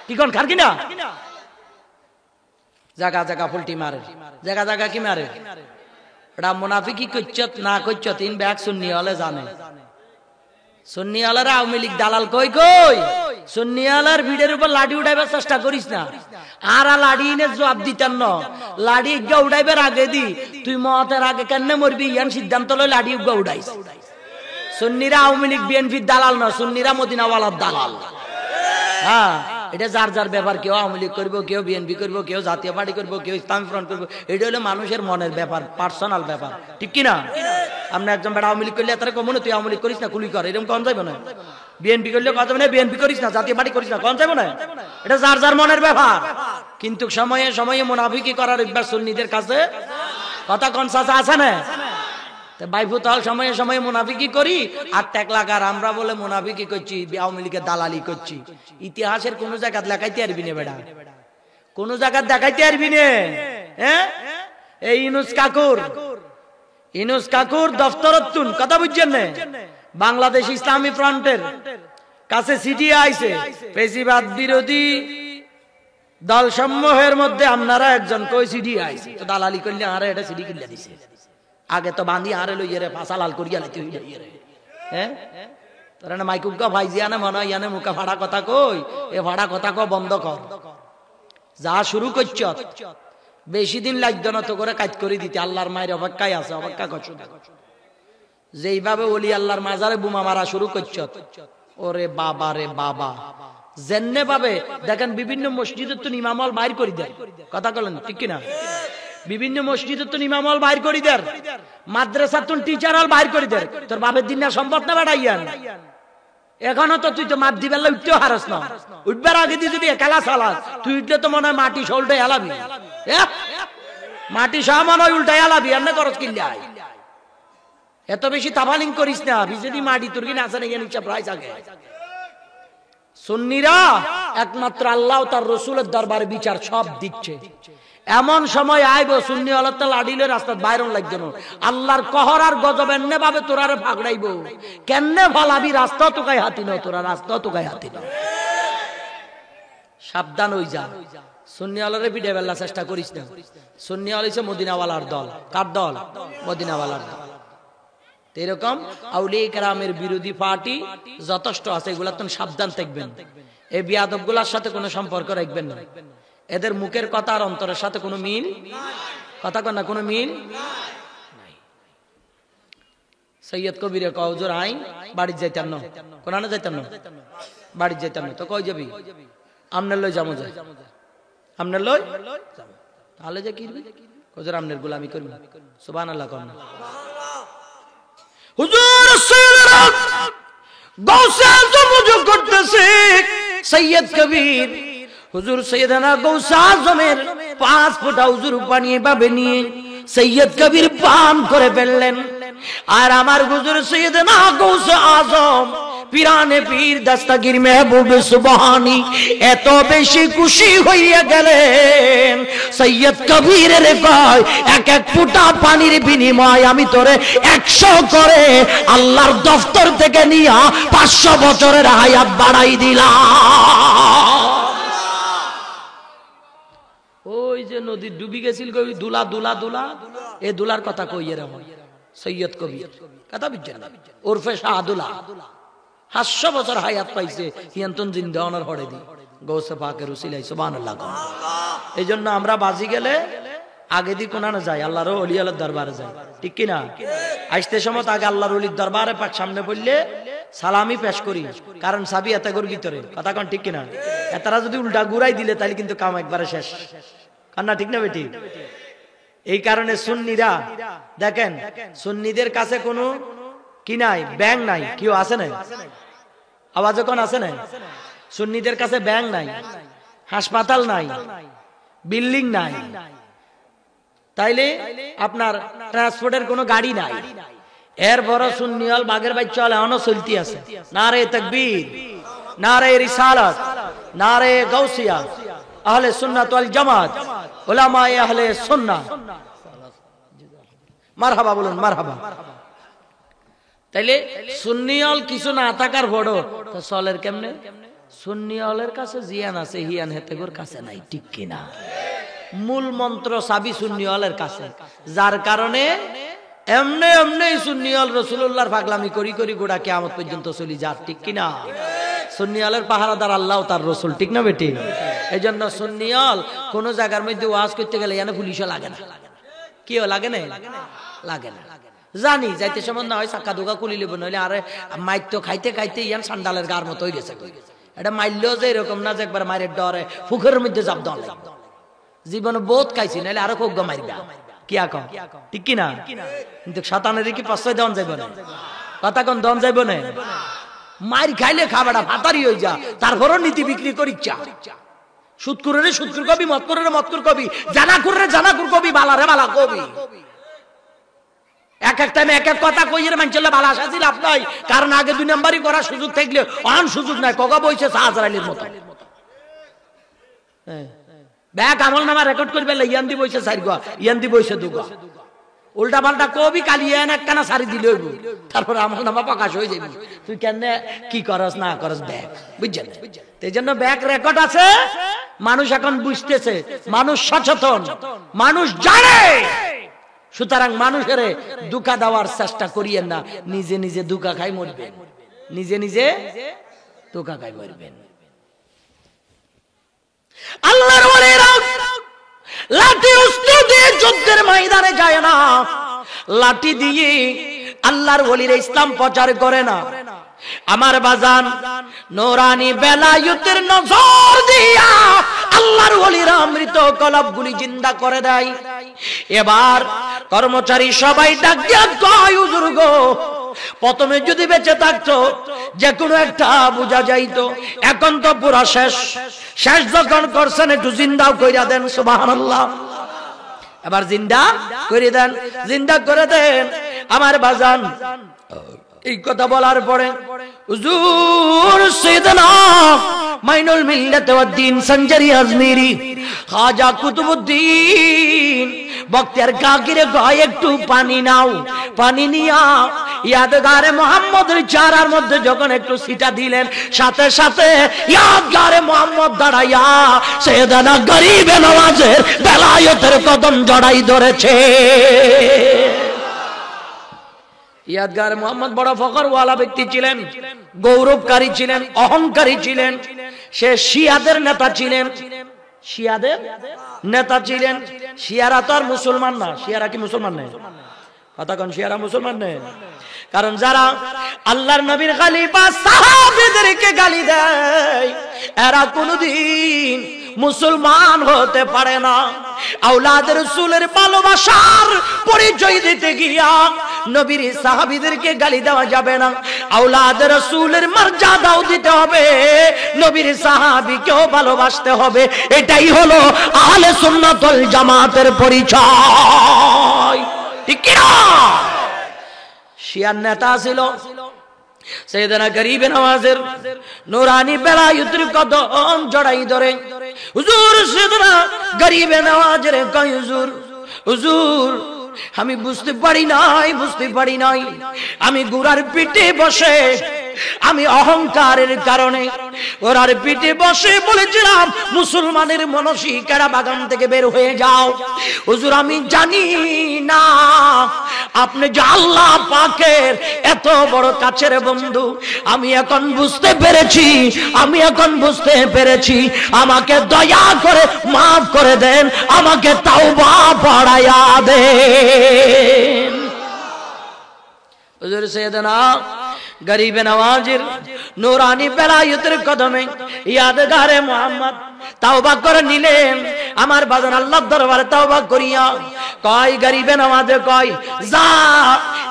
কি কন খান কিনা জায়গা জায়গা ফুলটি মারে জায়গা জায়গা কি মারে এটা মুনাফিকি করছত না করছ তিন ব্যাগ সুন্নি হলে জানে সুন্নি আলারা আওয়ামী লীগ দালাল কই সুন্নি আলার ভিড়ের উপর লাঠি উঠাইবার চেষ্টা করিস না আর লাঠি এনে জবাব দিতেন না লাঠি ইজ্ঞা উঠাইবার আগে দি তুই মতের আগে কেন মরবি ইয়ান সিদ্ধান্ত লই লাঠি ইজ্ঞা উঠাইস সুন্নিরা আওয়ামী লীগ বিএনপির দালাল না সুন্নিরা মদিনাওয়ালার দালাল হ্যাঁ এটা যার যার ব্যাপার কেউ আওয়ামী লীগ করবো কেউ বিএনপি করবো কেউ জাতীয় পার্টি করবো কেউ ইসলামী ফ্রন্ট করবো এটা হলো মানুষের মনের ব্যাপার পার্সোনাল ব্যাপার ঠিক কিনা আপনি একজন বেড়া আওয়ামী লীগ করলে তারা কমনে তুই আওয়ামী লীগ করিস না কুলি কর এরকম কম যাইব না বিএনপি করলে কথা মানে বিএনপি করিস না জাতীয় পার্টি করিস না কম যাইব না এটা যার যার মনের ব্যাপার কিন্তু সময়ে সময়ে মুনাফিকি করার অভ্যাস সুন্নিদের কাছে কথা কনসাস আছে না বাইফুতাল সময়ে সময়ে মুনাফিকি করি আর ট্যাক লাগার আমরা বলে মুনাফিকি করছি আওয়ামী লীগের দালালি করছি ইতিহাসের কোন জায়গা দেখাইতে পারবি না বেড়া কোন জায়গা দেখাইতে পারবি না হ্যাঁ এই ইনুস কাকুর দফতরতুন কথা বুঝছেন না বাংলাদেশ ইসলামী ফ্রন্টের কাছে চিঠি আইছে ফেসিবাদ বিরোধী দল সমূহের মধ্যে আপনারা একজন কই চিঠি আইছে তো দালালি করলে আরে এটা চিঠি কিনলে দিছে আগে তো বাঁধি আরে লইয়ে রে ফাঁসা লাল করিয়া লাইতে হইলে হ্যাঁ তোরা না মাইকুকা ভাই জিয়ানে মনে হয় ইয়ানে মুখা ভাড়া কথা কই এ ভাড়া কথা কো বন্ধ কর যা শুরু করছ বেশি দিন লাগতো না তো করে কাজ করে দিতে আল্লাহর মায়ের অপেক্ষায় আছে অপেক্ষা করছ যেইভাবে ওলি আল্লাহর মাজারে বোমা মারা শুরু করছ ওরে বাবা রে বাবা জেন্নে ভাবে দেখেন বিভিন্ন মসজিদের তো ইমামল বাইর করে দেয় কথা বলেন ঠিক কিনা বিভিন্ন মসজিদের তো ইমামল বাইর করে দেয় মাদ্রাসার তো টিচার হল বাইর করে দেয় তোর বাপের দিন না সম্পদ না বাড়াইয়ান এখনো তো তুই তো মাঠ দিবার উঠতেও হারস না উঠবার আগে দিয়ে যদি একালা চালাস তুই উঠলে তো মনে হয় মাটি সলটে এলাবি মাটি সহ মনে হয় উল্টাই এলাবি আর না খরচ কিনলে আয় এত বেশি তাফালিং করিস না বিজেপি মাটি তোর কিনা আছে নাকি নিচে প্রায় থাকে সুন্নিরা একমাত্র আল্লাহ তার রসুলের দরবারে বিচার সব দিচ্ছে এমন সময় আইব সুন্নি আল্লাহ লাডিলে রাস্তা বাইরন লাগবে না আল্লাহর কহর আর গজব এনে ভাবে তোরারে ফাগড়াইব কেমনে ফলাবি রাস্তা তোকাই হাতি না তোরা রাস্তা তোকাই হাতি না সাবধান হই যা সুন্নি আল্লাহরে পিঠে বেলা চেষ্টা করিস না সুন্নি আল্লাহ হইছে মদিনাওয়ালার দল কার দল মদিনাওয়ালার দল এরকম আউলিয়া কেরামের বিরোধী পার্টি যথেষ্ট আছে এগুলা তো সাবধান থাকবেন এই বিয়াদবগুলার সাথে কোনো সম্পর্ক রাখবেন না এদের মুখের কথা আর অন্তরের সাথে কোনো মিল কথা কন না কোনো মিল নাই সৈয়দ কবিরে কও হুজুর আই বাড়ি যাইতাম না কোনানে যাইতাম না বাড়ি যাইতাম না তো কই যাবি আমনের লই যামু যাই আমনের লই যামু তাহলে যে কি হুজুর আমনের গোলামি করব সুবহানাল্লাহ কোন হুজুর সৈয়দরা গৌসে আজম ওযু করতেছে সৈয়দ কবির হুজুর সৈয়দনা গৌসে আজমের 5 ফুট হুজুর পানি ভাবে নিয়ে সৈয়দ কবির পান করে ফেললেন আর আমার হুজুর সৈয়দনা গৌসে আজম পিরানে পীর দস্তগীর মেহবুব সুবহানী এত বেশি খুশি হইয়া গেলেন সৈয়দ কবিরের কয় এক এক ফুটা পানির বিনিময় আমি তোরে 100 করে আল্লাহর দফতর থেকে নিয়া 500 বছরের হায়াত বাড়াই দিলাম ওই যে নদী ডুবি গেছিল কই দুলা দুলা দুলা এই দুলার কথা কইয়ে রে সৈয়দ কবির কথা বুঝছেন ওরফে শাহদুলা 500 বছর হায়াত পাইছে হিয়ান্তন জিন্দা অনার হড়ে দি গৌসে পাকের উসিলাই সুবহানাল্লাহ এইজন্য আমরা বাজি গেলে আগে দি কোনানে যাই আল্লাহর ওলি আল্লাহর দরবারে যাই ঠিক কি না আসতে সময় আগে আল্লাহর ওলির দরবারে পাক সামনে পড়লে সালামি পেশ করি কারণ সাবি এত গর ভিতরে কথা কোন ঠিক কি না এতারা যদি উল্টা ঘুরাই দিলে তাহলে কিন্তু কাম একবারে শেষ কান্না ঠিক না বেটি এই কারণে সুন্নিরা দেখেন সুন্নিদের কাছে কোনো কি নাই ব্যাংক নাই কেউ আছে না আওয়াজ কোন আছে না সুন্নিদের কাছে ব্যাংক নাই হাসপাতাল নাই বিল্ডিং নাই তাইলে আপনার ট্রান্সপোর্টের কোনো গাড়ি নাই এর বড় সুন্নিয়াল বাগের বাচ্চা এখনো চলতি আছে নারে তাকবীর নারে রিসালাত নারে গাউসিয়া আহলে সুন্নাত ওয়াল জামাত উলামায়ে আহলে সুন্নাহ মারহাবা বলুন মারহাবা তাইলে সুন্নিয়াল কিছু না থাকার বড় তো চলের কেমনে সুন্নিয়ালের কাছে জিয়ান আছে হিয়ান হেতেগর কাছে নাই ঠিক কিনা মূল মন্ত্র সাবি সুন্নিয়ালের কাছে যার কারণে এমনে এমনে সুন্নিয়াল রাসূলুল্লাহর পাগলামি করি করি গোটা কিয়ামত পর্যন্ত চলি যা ঠিক কিনা সুন্নিয়ালের পাহারাদার আল্লাহ তার রাসূল ঠিক না বেটি এইজন্য সুন্নিয়াল কোন জায়গার মধ্যে ওয়াজ করতে গেলে এখানে পুলিশও লাগে না কিও লাগে না লাগে না জানি যাইতে সময় না হয় চাকা দুকা কুলি লিব নইলে আরে মাইর তো খাইতে খাইতে ইয়ান সান্ডালের গার মতো হয়ে গেছে এটা মাইলেও যে এরকম না যে একবার মায়ের ডরে ফুকের মধ্যে জাপ দল জীবনে বহুত খাইছি নাহলে আরো খুব মারবা কি আক ঠিক কিনা কিন্তু শতানের কি প্রশ্রয় দেওয়া যাইব না কথা কোন দন যাইব না মার খাইলে খাবাটা ভাতারি হয়ে যা তারপরও নীতি বিক্রি করিচ্ছা সুদ করে সুদকুর কবি মত করে মতকুর কবি জানা করে জানাকুর কবি বালারে বালা কবি এক এক টাইমে এক এক কথা কইরে মানচলে বালা আসা লাভ নাই কারণ আগে 2 নাম্বারই করার সুযোগ থাকলে অন সুযোগ নাই কগা বইছে সাহাজরাইলের মতো ব্যাক আমল নামা রেকর্ড করবে ইয়ান দি বইছে 4 গা ইয়ান দি বইছে 2 গা উল্টা পাল্টা কবি কালিয়ান এক কানা সারি দিলে হইব তারপর আমল নামা প্রকাশ হয়ে যাবে তুই কেন কি করস না করস ব্যাক বুঝছেন এইজন্য ব্যাক রেকর্ড আছে মানুষ এখন বুঝতেছে মানুষ সচেতন মানুষ জানে সুতরাং মানুষের দুঃখা দেওয়ার চেষ্টা করিয়েন না নিজে নিজে দুঃখা খাই মরবেন নিজে নিজে দুঃখা খাই মরবেন আল্লাহর ওলিরা লাঠি অস্ত্র দিয়ে যুদ্ধের ময়দানে যায় না লাঠি দিয়ে আল্লাহর ওলিরা ইসলাম প্রচার করে না আমার বাজান নূরানি বেলায়েতের নজর দিয়া আল্লাহর ওলিরা অমৃত কলবগুলি জিন্দা করে দেয় এবার কর্মচারী সবাই ডাক দিয়া কয় হুজুর গো প্রথমে যদি বেঁচে থাকতো যে কোনো একটা বোঝা যাইতো এখন তো পুরো শেষ শেষ যখন করছেন একটু জিন্দাও কইরা দেন সুবহানাল্লাহ এবার জিন্দা করে দেন জিন্দা করে দেন আমার বাজান এই কথা বলার পরে হুজুর সাইয়েদনা মাইনুল মিল্লাত ওয়াদ দ্বীন সঞ্জারি আজমিরি খাজা কুতুবউদ্দিন বক্তিয়ার কাকিরে কয় একটু পানি নাও। পানি নিয়া ইয়াদগারে মুহাম্মদের চারার মধ্যে যখন একটু ছিটা দিলেন, সাথে সাথে ইয়াদগারে মুহাম্মদ দাঁড়াইয়া সাইয়েদানা গরিবে নওয়াজের বেলায়েতের কদম জড়াই ধরেছে। ইয়াদগার মুহাম্মদ বড় ফখরওয়ালা ব্যক্তি ছিলেন, গৌরবকারী ছিলেন, অহংকারী ছিলেন। সে শিয়াদের নেতা ছিলেন, শিয়াদের নেতা ছিলেন। শিয়ারা তো আর মুসলমান না। শিয়ারা কি মুসলমান নেই? কথা কোন শিয়ারা মুসলমান নেই? কারণ যারা আল্লাহর নবীর খলিফা সাহাবীদেরকে গালি দেয় এরা কোনদিন মুসলমান হতে পারে না। আওলাদ রাসূলের ভালোবাসার পরিচয় দিতে গিয়া নবীর সাহাবীদেরকে গালি দেওয়া যাবে না। আওলাদ রাসূলের মর্যাদাও দিতে হবে, নবীর সাহাবীকেও ভালোবাসতে হবে। এটাই হলো আহলে সুন্নাত ওয়াল জামাতের পরিচয়, ঠিক কি না? শিয়ার নেতা ছিল সাইয়েদানা গরিবে নওয়াজের নূরানি বেলায়েতের কদম জড়াই ধরে হুজুর সাইয়েদানা গরিবে নওয়াজের কয়, হুজুর হুজুর আমি বুঝতে পারি নাই আমি গুরার পিঠে বসে আমি অহংকারের কারণে ওরার পিঠে বসে বলেছিলাম মুসলমানের মনসিকারা বাগান থেকে বের হয়ে যাও। হুজুর আমি জানি না আপনি যে আল্লাহ পাকের এত বড় কাছের বন্ধু। আমি এখন বুঝতে পেরেছি, আমাকে দয়া করে মাফ করে দেন, আমাকে তাওবা পড়ায়া দেন। হুজুর সাইয়েদনা গরিবে নওয়াজের নূরানি বেলায়েতের কদমে ইয়াদগারে মুহাম্মদ তাওবা করে নিলেন। আমার বাজান আল্লাহর দরবারে তাওবা করিয়া কয় গরিবে নওয়াজে কয়, যা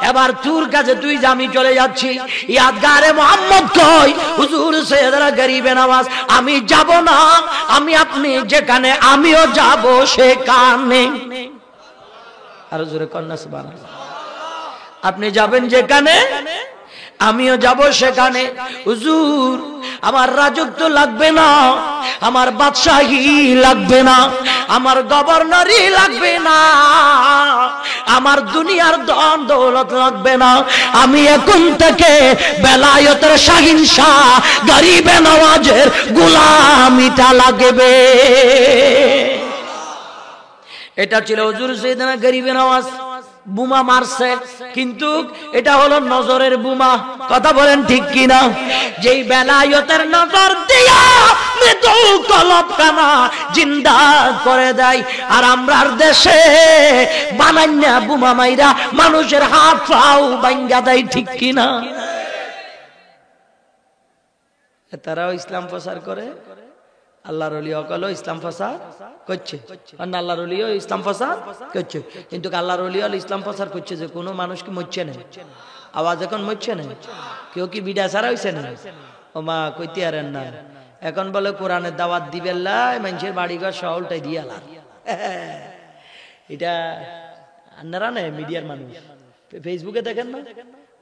এবার তোর কাছে তুই যা, আমি চলে যাচ্ছি। ইয়াদগারে মুহাম্মদ কয়, হুজুর সাইয়েদনা গরিবে নওয়াজ আমি যাব না, আমি আপনি যেখানে আমিও যাব সেখানে। আর জোরে কন্যা সুবহানাল্লাহ। আপনি যাবেন যেখানে আমিও যাব সেখানে। হুজুর আমার রাজত্ব লাগবে না, আমার বাদশাহী লাগবে না, আমার গভর্নরই লাগবে না, আমার দুনিয়ার ধন দৌলত লাগবে না। আমি এখন থেকে বেলায়েতের শাহিন শাহ গরিবে নওয়াজের গোলামিটা লাগবে। এটা ছিল হুজুর সাইয়েদনা গরিবে নওয়াজ। বোমা মারছে, কিন্তু এটা হলো নজরের বোমা। কথা বলেন ঠিক কিনা? যেই বেলায়েতের নজর দিয়া মৃত্যু কলবখানা জিন্দা করে দেয়, আর আমরার দেশে বানাইনা বোমা মাইরা মানুষের হাত পাও ভাঙ্গা দেয়, ঠিক কিনা? তারাও ইসলাম প্রচার করে, আল্লাহর ওলি হলো ইসলাম প্রচার করছে, আল্লাহর ওলিও ইসলাম প্রচার করছে। কিন্তু আল্লাহর ওলি হল ইসলাম প্রচার করছে যে কোনো মানুষ কি মরছে না, আওয়াজ এখন মরছে না, কেউ কি বিডা ছাড়া হয়েছে না? ও মা কইতে আরেন না, এখন বলে কোরআনের দাওয়াত দিবেন লাই মানুষের বাড়িঘর শহরটাই দিয়ে আলা। এটা আপনারা না মিডিয়ার মানুষ ফেসবুকে দেখেন না,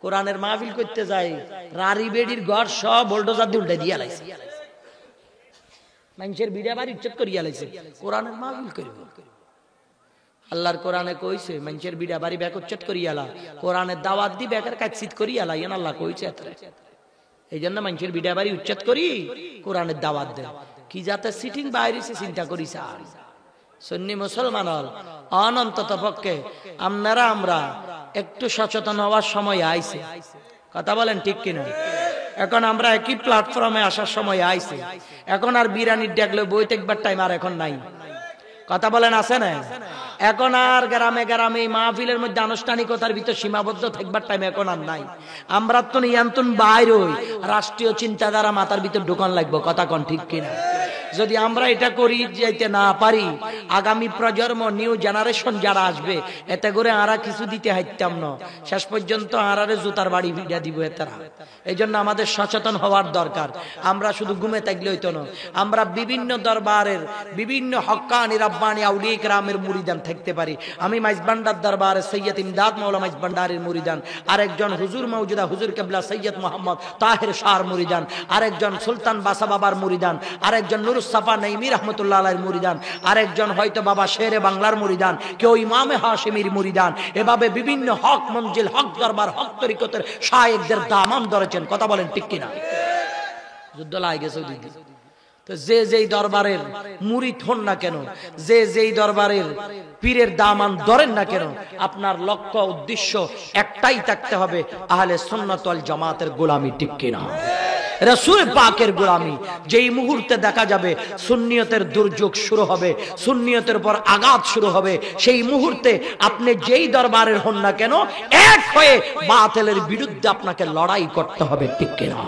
কোরআনের মাহফিল করতে যায় রারি বেডির ঘর সব বোল্ডোজার দিয়ে উল্টে দিয়ে আলাইছে, মানুষের বিড়া বাড়ি উচ্ছেদ করিয়া লাইছে, কোরআনের মাহফিল করিব। আল্লাহর কোরআনে কইছে মানুষের বিড়া বাড়ি ব্যাক উচ্ছেদ করিয়ালা, কোরআনের দাওয়াত দি ব্যাকের কাটছিত করিয়ালা, ইয়ান আল্লাহ কইছে। এই জন্য মানুষের বিড়া বাড়ি উচ্ছেদ করি কোরআনের দাওয়াত দেয়। কি যাতে সিটিং বাইরেছে চিন্তা করিস। আর সুন্নি মুসলমান হল অনন্তত পক্ষে আপনারা আমরা একটু সচেতন হওয়ার সময় আইছে। কথা বলেন ঠিক কিনা? এখন আমরা একই প্ল্যাটফর্মে আসার সময় আইছে। এখন আর বিরানির ডাকলে বই দেখবার টাইম আর এখন নাই। কথা বলেন আছে না? এখন আর গ্রামে গ্রামে মাহফিলের মধ্যে আনুষ্ঠানিকতার ভিতর সীমাবদ্ধ থাকবার টাইম এখন আর নাই। আমরা তো নিয়ন্ত্রণ বাইরে হই, রাষ্ট্রীয় চিন্তাধারা মাথার ভিতর ঢোকান লাগবো। কথা কন ঠিক কিনা? যদি আমরা এটা করি যাইতে না পারি, আগামী প্রজন্ম নিউ জেনারেশন যারা আসবে এতে করে আরা কিছু দিতে হাইতাম না, শেষ পর্যন্ত আরারে জুতার বাড়ি ভিড়া দিব এতারা। এই জন্য আমাদের সচেতন হওয়ার দরকার। আমরা শুধু ঘুমে থাকলে হইতো না, আমরা বিভিন্ন দরবারের বিভিন্ন হক্কানি রাব্বানি আউলিয়া কেরামের মুরিদান থাকতে পারি। আমি মাইজবান্ডার দরবারে সৈয়দ ইমদাদ মাওলা মাইজবান্ডারের মুরিদান, আরেকজন হুজুর মওজুদা হুজুর কেবলা সৈয়দ মোহাম্মদ তাহের শাহর মুরিদান, আরেকজন সুলতান বাসা বাবার মুরিদান, আরেকজন নুর ফেরদৌস সাফা নাইমি রাহমাতুল্লাহ আলাইহির মুরিদান, আরেকজন হয়তো বাবা শেরে বাংলার মুরিদান, কেউ ইমামে হাশিমির মুরিদান। এভাবে বিভিন্ন হক মঞ্জিল, হক দরবার, হক তরিকতের শায়েখদের দামান ধরেছেন। কথা বলেন ঠিক কিনা? যুদ্ধ লাগে গেছে ওদিকে। তো যে যেই দরবারের মুরিদ হন না কেন, যে যেই দরবারের পীরের দামান ধরেন না কেন, আপনার লক্ষ্য উদ্দেশ্য একটাই থাকতে হবে, আহলে সুন্নাত ওয়াল জামাতের গোলামি। ঠিক কিনা? রাসূল পাকের গোলামি। যেই মুহূর্তে দেখা যাবে সুন্নিয়তের দুর্যোগ শুরু হবে, সুন্নিয়তের উপর আঘাত শুরু হবে, সেই মুহূর্তে আপনি যেই দরবারের হন না কেন, এক হয়ে বাতিলের বিরুদ্ধে আপনাকে লড়াই করতে হবে। ঠিক কিনা?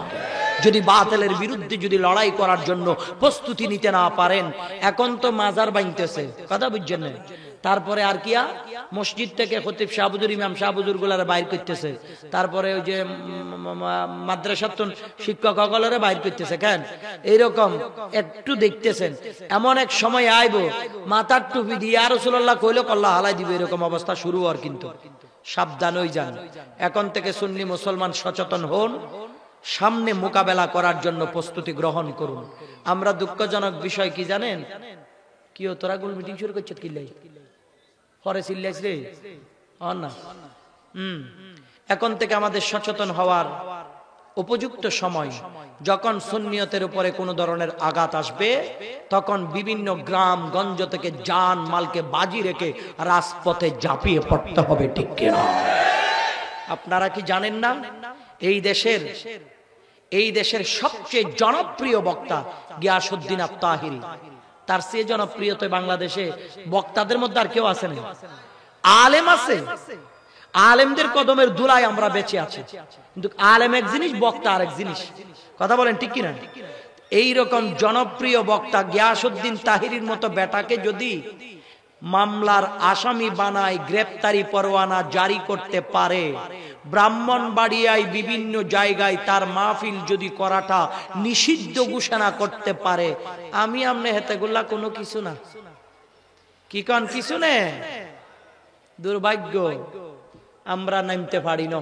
যদি বাতিলের বিরুদ্ধে যদি লড়াই করার জন্য প্রস্তুতি নিতে না পারেন, এখন তো মাজার বাইনতেছে, কথা বুঝছেন না? তারপরে আর কিয়া মসজিদ থেকে খতিব শাহ হুজুর, ইমাম শাহ হুজুর গুলারে বাইর করতেছে, তারপরে ওই যে মাদ্রাসার শিক্ষক সকলের বাইর করতেছে। কেন এইরকম একটু দেখতেছেন? এমন এক সময় আইব মাথার টুপি দিয়ে ইয়া রাসূলুল্লাহ কইলো কল্লা হালাই দিবে, এরকম অবস্থা শুরু হওয়ার। কিন্তু সাবধান হই যান। এখন থেকে সুন্নি মুসলমান সচেতন হন, সামনে মোকাবেলা করার জন্য প্রস্তুতি গ্রহণ করুন। আমরা দুঃখজনক বিষয় কি জানেন? কি তোরা গোল মিটিং শুরু করছিস? কিল্লাই পরে চিল্লাইছ রে না। এখন থেকে আমাদের সচেতন হওয়ার উপযুক্ত সময়। যখন সুন্নিয়তের উপরে কোন ধরনের আঘাত আসবে, তখন বিভিন্ন গ্রাম গঞ্জ থেকে জান মালকে বাজি রেখে রাজপথে ঝাঁপিয়ে পড়তে হবে। ঠিক কিনা? আপনারা কি জানেন না এই দেশের সবচেয়ে জনপ্রিয় বক্তা গিয়াসউদ্দিন আত-তাহিরি, তার চেয়ে জনপ্রিয় তো বাংলাদেশে বক্তাদের মধ্যে আর কেউ আছে না। আলেম আছে, আলেমদের কদমের ধুলায় আমরা বেঁচে আছি, কিন্তু আলেম এক জিনিস, বক্তা আরেক জিনিস। কথা বলেন ঠিক কিনা? এইরকম জনপ্রিয় বক্তা গিয়াসউদ্দিন তাহিরির মতো বেটাকে যদি মামলার আসামি বানায়, গ্রেফতারি পরোয়ানা জারি করতে পারে, ব্রাহ্মণবাড়িয়ায় বিভিন্ন জায়গায় তার মাহফিল যদি করাটা নিষিদ্ধ ঘোষণা করতে পারে, আমি আমনে হেতেগুল্লা কোনো কিছু না। কি কন? কিছু নে। দুর্ভাগ্য, আমরা নামতে পারি না।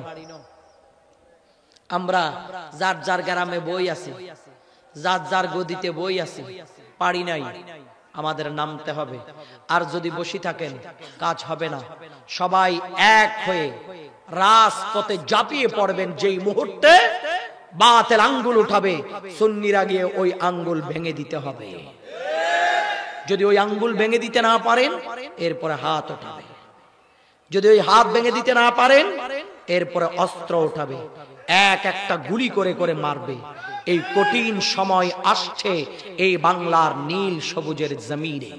আমরা যার যার গ্রামে বই আছি, যার যার গদিতে বই আছি, পারি নাই। আমাদের নামতে হবে। আর যদি বসে থাকেন কাজ হবে না। সবাই এক হয়ে রাজপথে ঝাঁপিয়ে পড়বেন। যেই মুহূর্তে বাতিল আঙ্গুল উঠাবে, সুন্নিরা গিয়ে ওই আঙ্গুল ভেঙে দিতে হবে। যদি ওই আঙ্গুল ভেঙে দিতে না পারেন, এরপরে হাত উঠাবে। যদি ওই হাত ভেঙে দিতে না পারেন, এরপরে অস্ত্র উঠাবে, এক একটা গুলি করে করে মারবে। এই কঠিন সময় আসছে এই বাংলার নীল সবুজের জমিনে।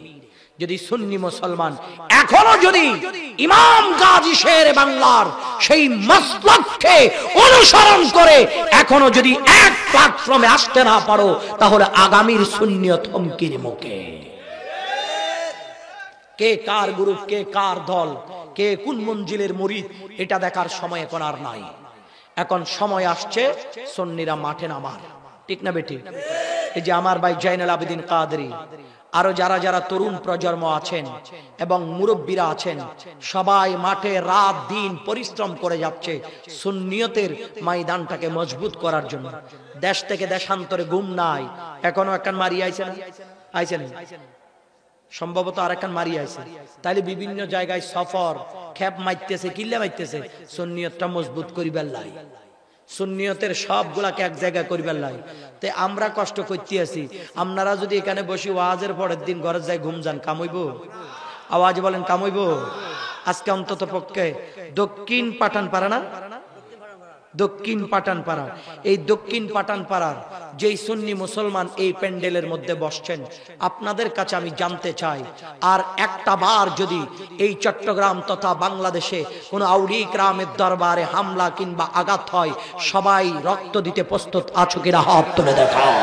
যদি সুন্নি মুসলমান এখনো যদি ইমাম গাজী শের বাংলার সেই মাসলাককে অনুসরণ করে এখনো যদি এক প্ল্যাটফর্মে আসতে না পারো, তাহলে আগামীর সুন্নিয়ত হুমকির মুখে। কে কার গ্রুপ, কে কার দল, কে কোন মঞ্জিলের মুরিদ, এটা দেখার সময় এখন আর নাই। এখন সময় আসছে সুন্নিরা মাঠে নামার। ঠিক না বেটি? এই যে আমার ভাই জাইনুল আবেদিন কাদরি, আরো যারা যারা তরুণ প্রজন্ম আছেন এবং মুরব্বীরা আছেন, সবাই মাঠে রাত দিন পরিশ্রম করে যাচ্ছে সুন্নিয়তের ময়দানটাকে মজবুত করার জন্য। দেশ থেকে দেশান্তরে ঘুম নাই। এখনো একখান মারি আইছে না? আইছে না? সম্ভবত আর একখান মারি আইছে। তাইলে বিভিন্ন জায়গায় সফর খেপ মাইতেছে, কিল্লা মাইতেছে, সুন্নিয়তটা মজবুত করিবার লাই, সুন্নিয়তের সবগুলাকে এক জায়গায় করিবার লাই। তে আমরা কষ্ট করতে আছি। আপনারা যদি এখানে বসে ওয়াজের পরের দিন ঘরে যাই ঘুম যান, কামইব? আওয়াজ বলেন, কামইব? আজকে অন্তত পক্ষে দক্ষিণ পাঠানপাড়া না, দক্ষিণ পাঠানপাড়া, এই দক্ষিণ পাঠানপাড়ার যেই সুন্নি মুসলমান এই প্যান্ডেলের মধ্যে বসছেন, আপনাদের কাছে আমি জানতে চাই, আর একটা বার যদি এই চট্টগ্রাম তথা বাংলাদেশে কোনো আউলি ইকরামের দরবারে হামলা কিংবা আঘাত হয়, সবাই রক্ত দিতে প্রস্তুত আছো কিনা হাত তুলে দেখাও।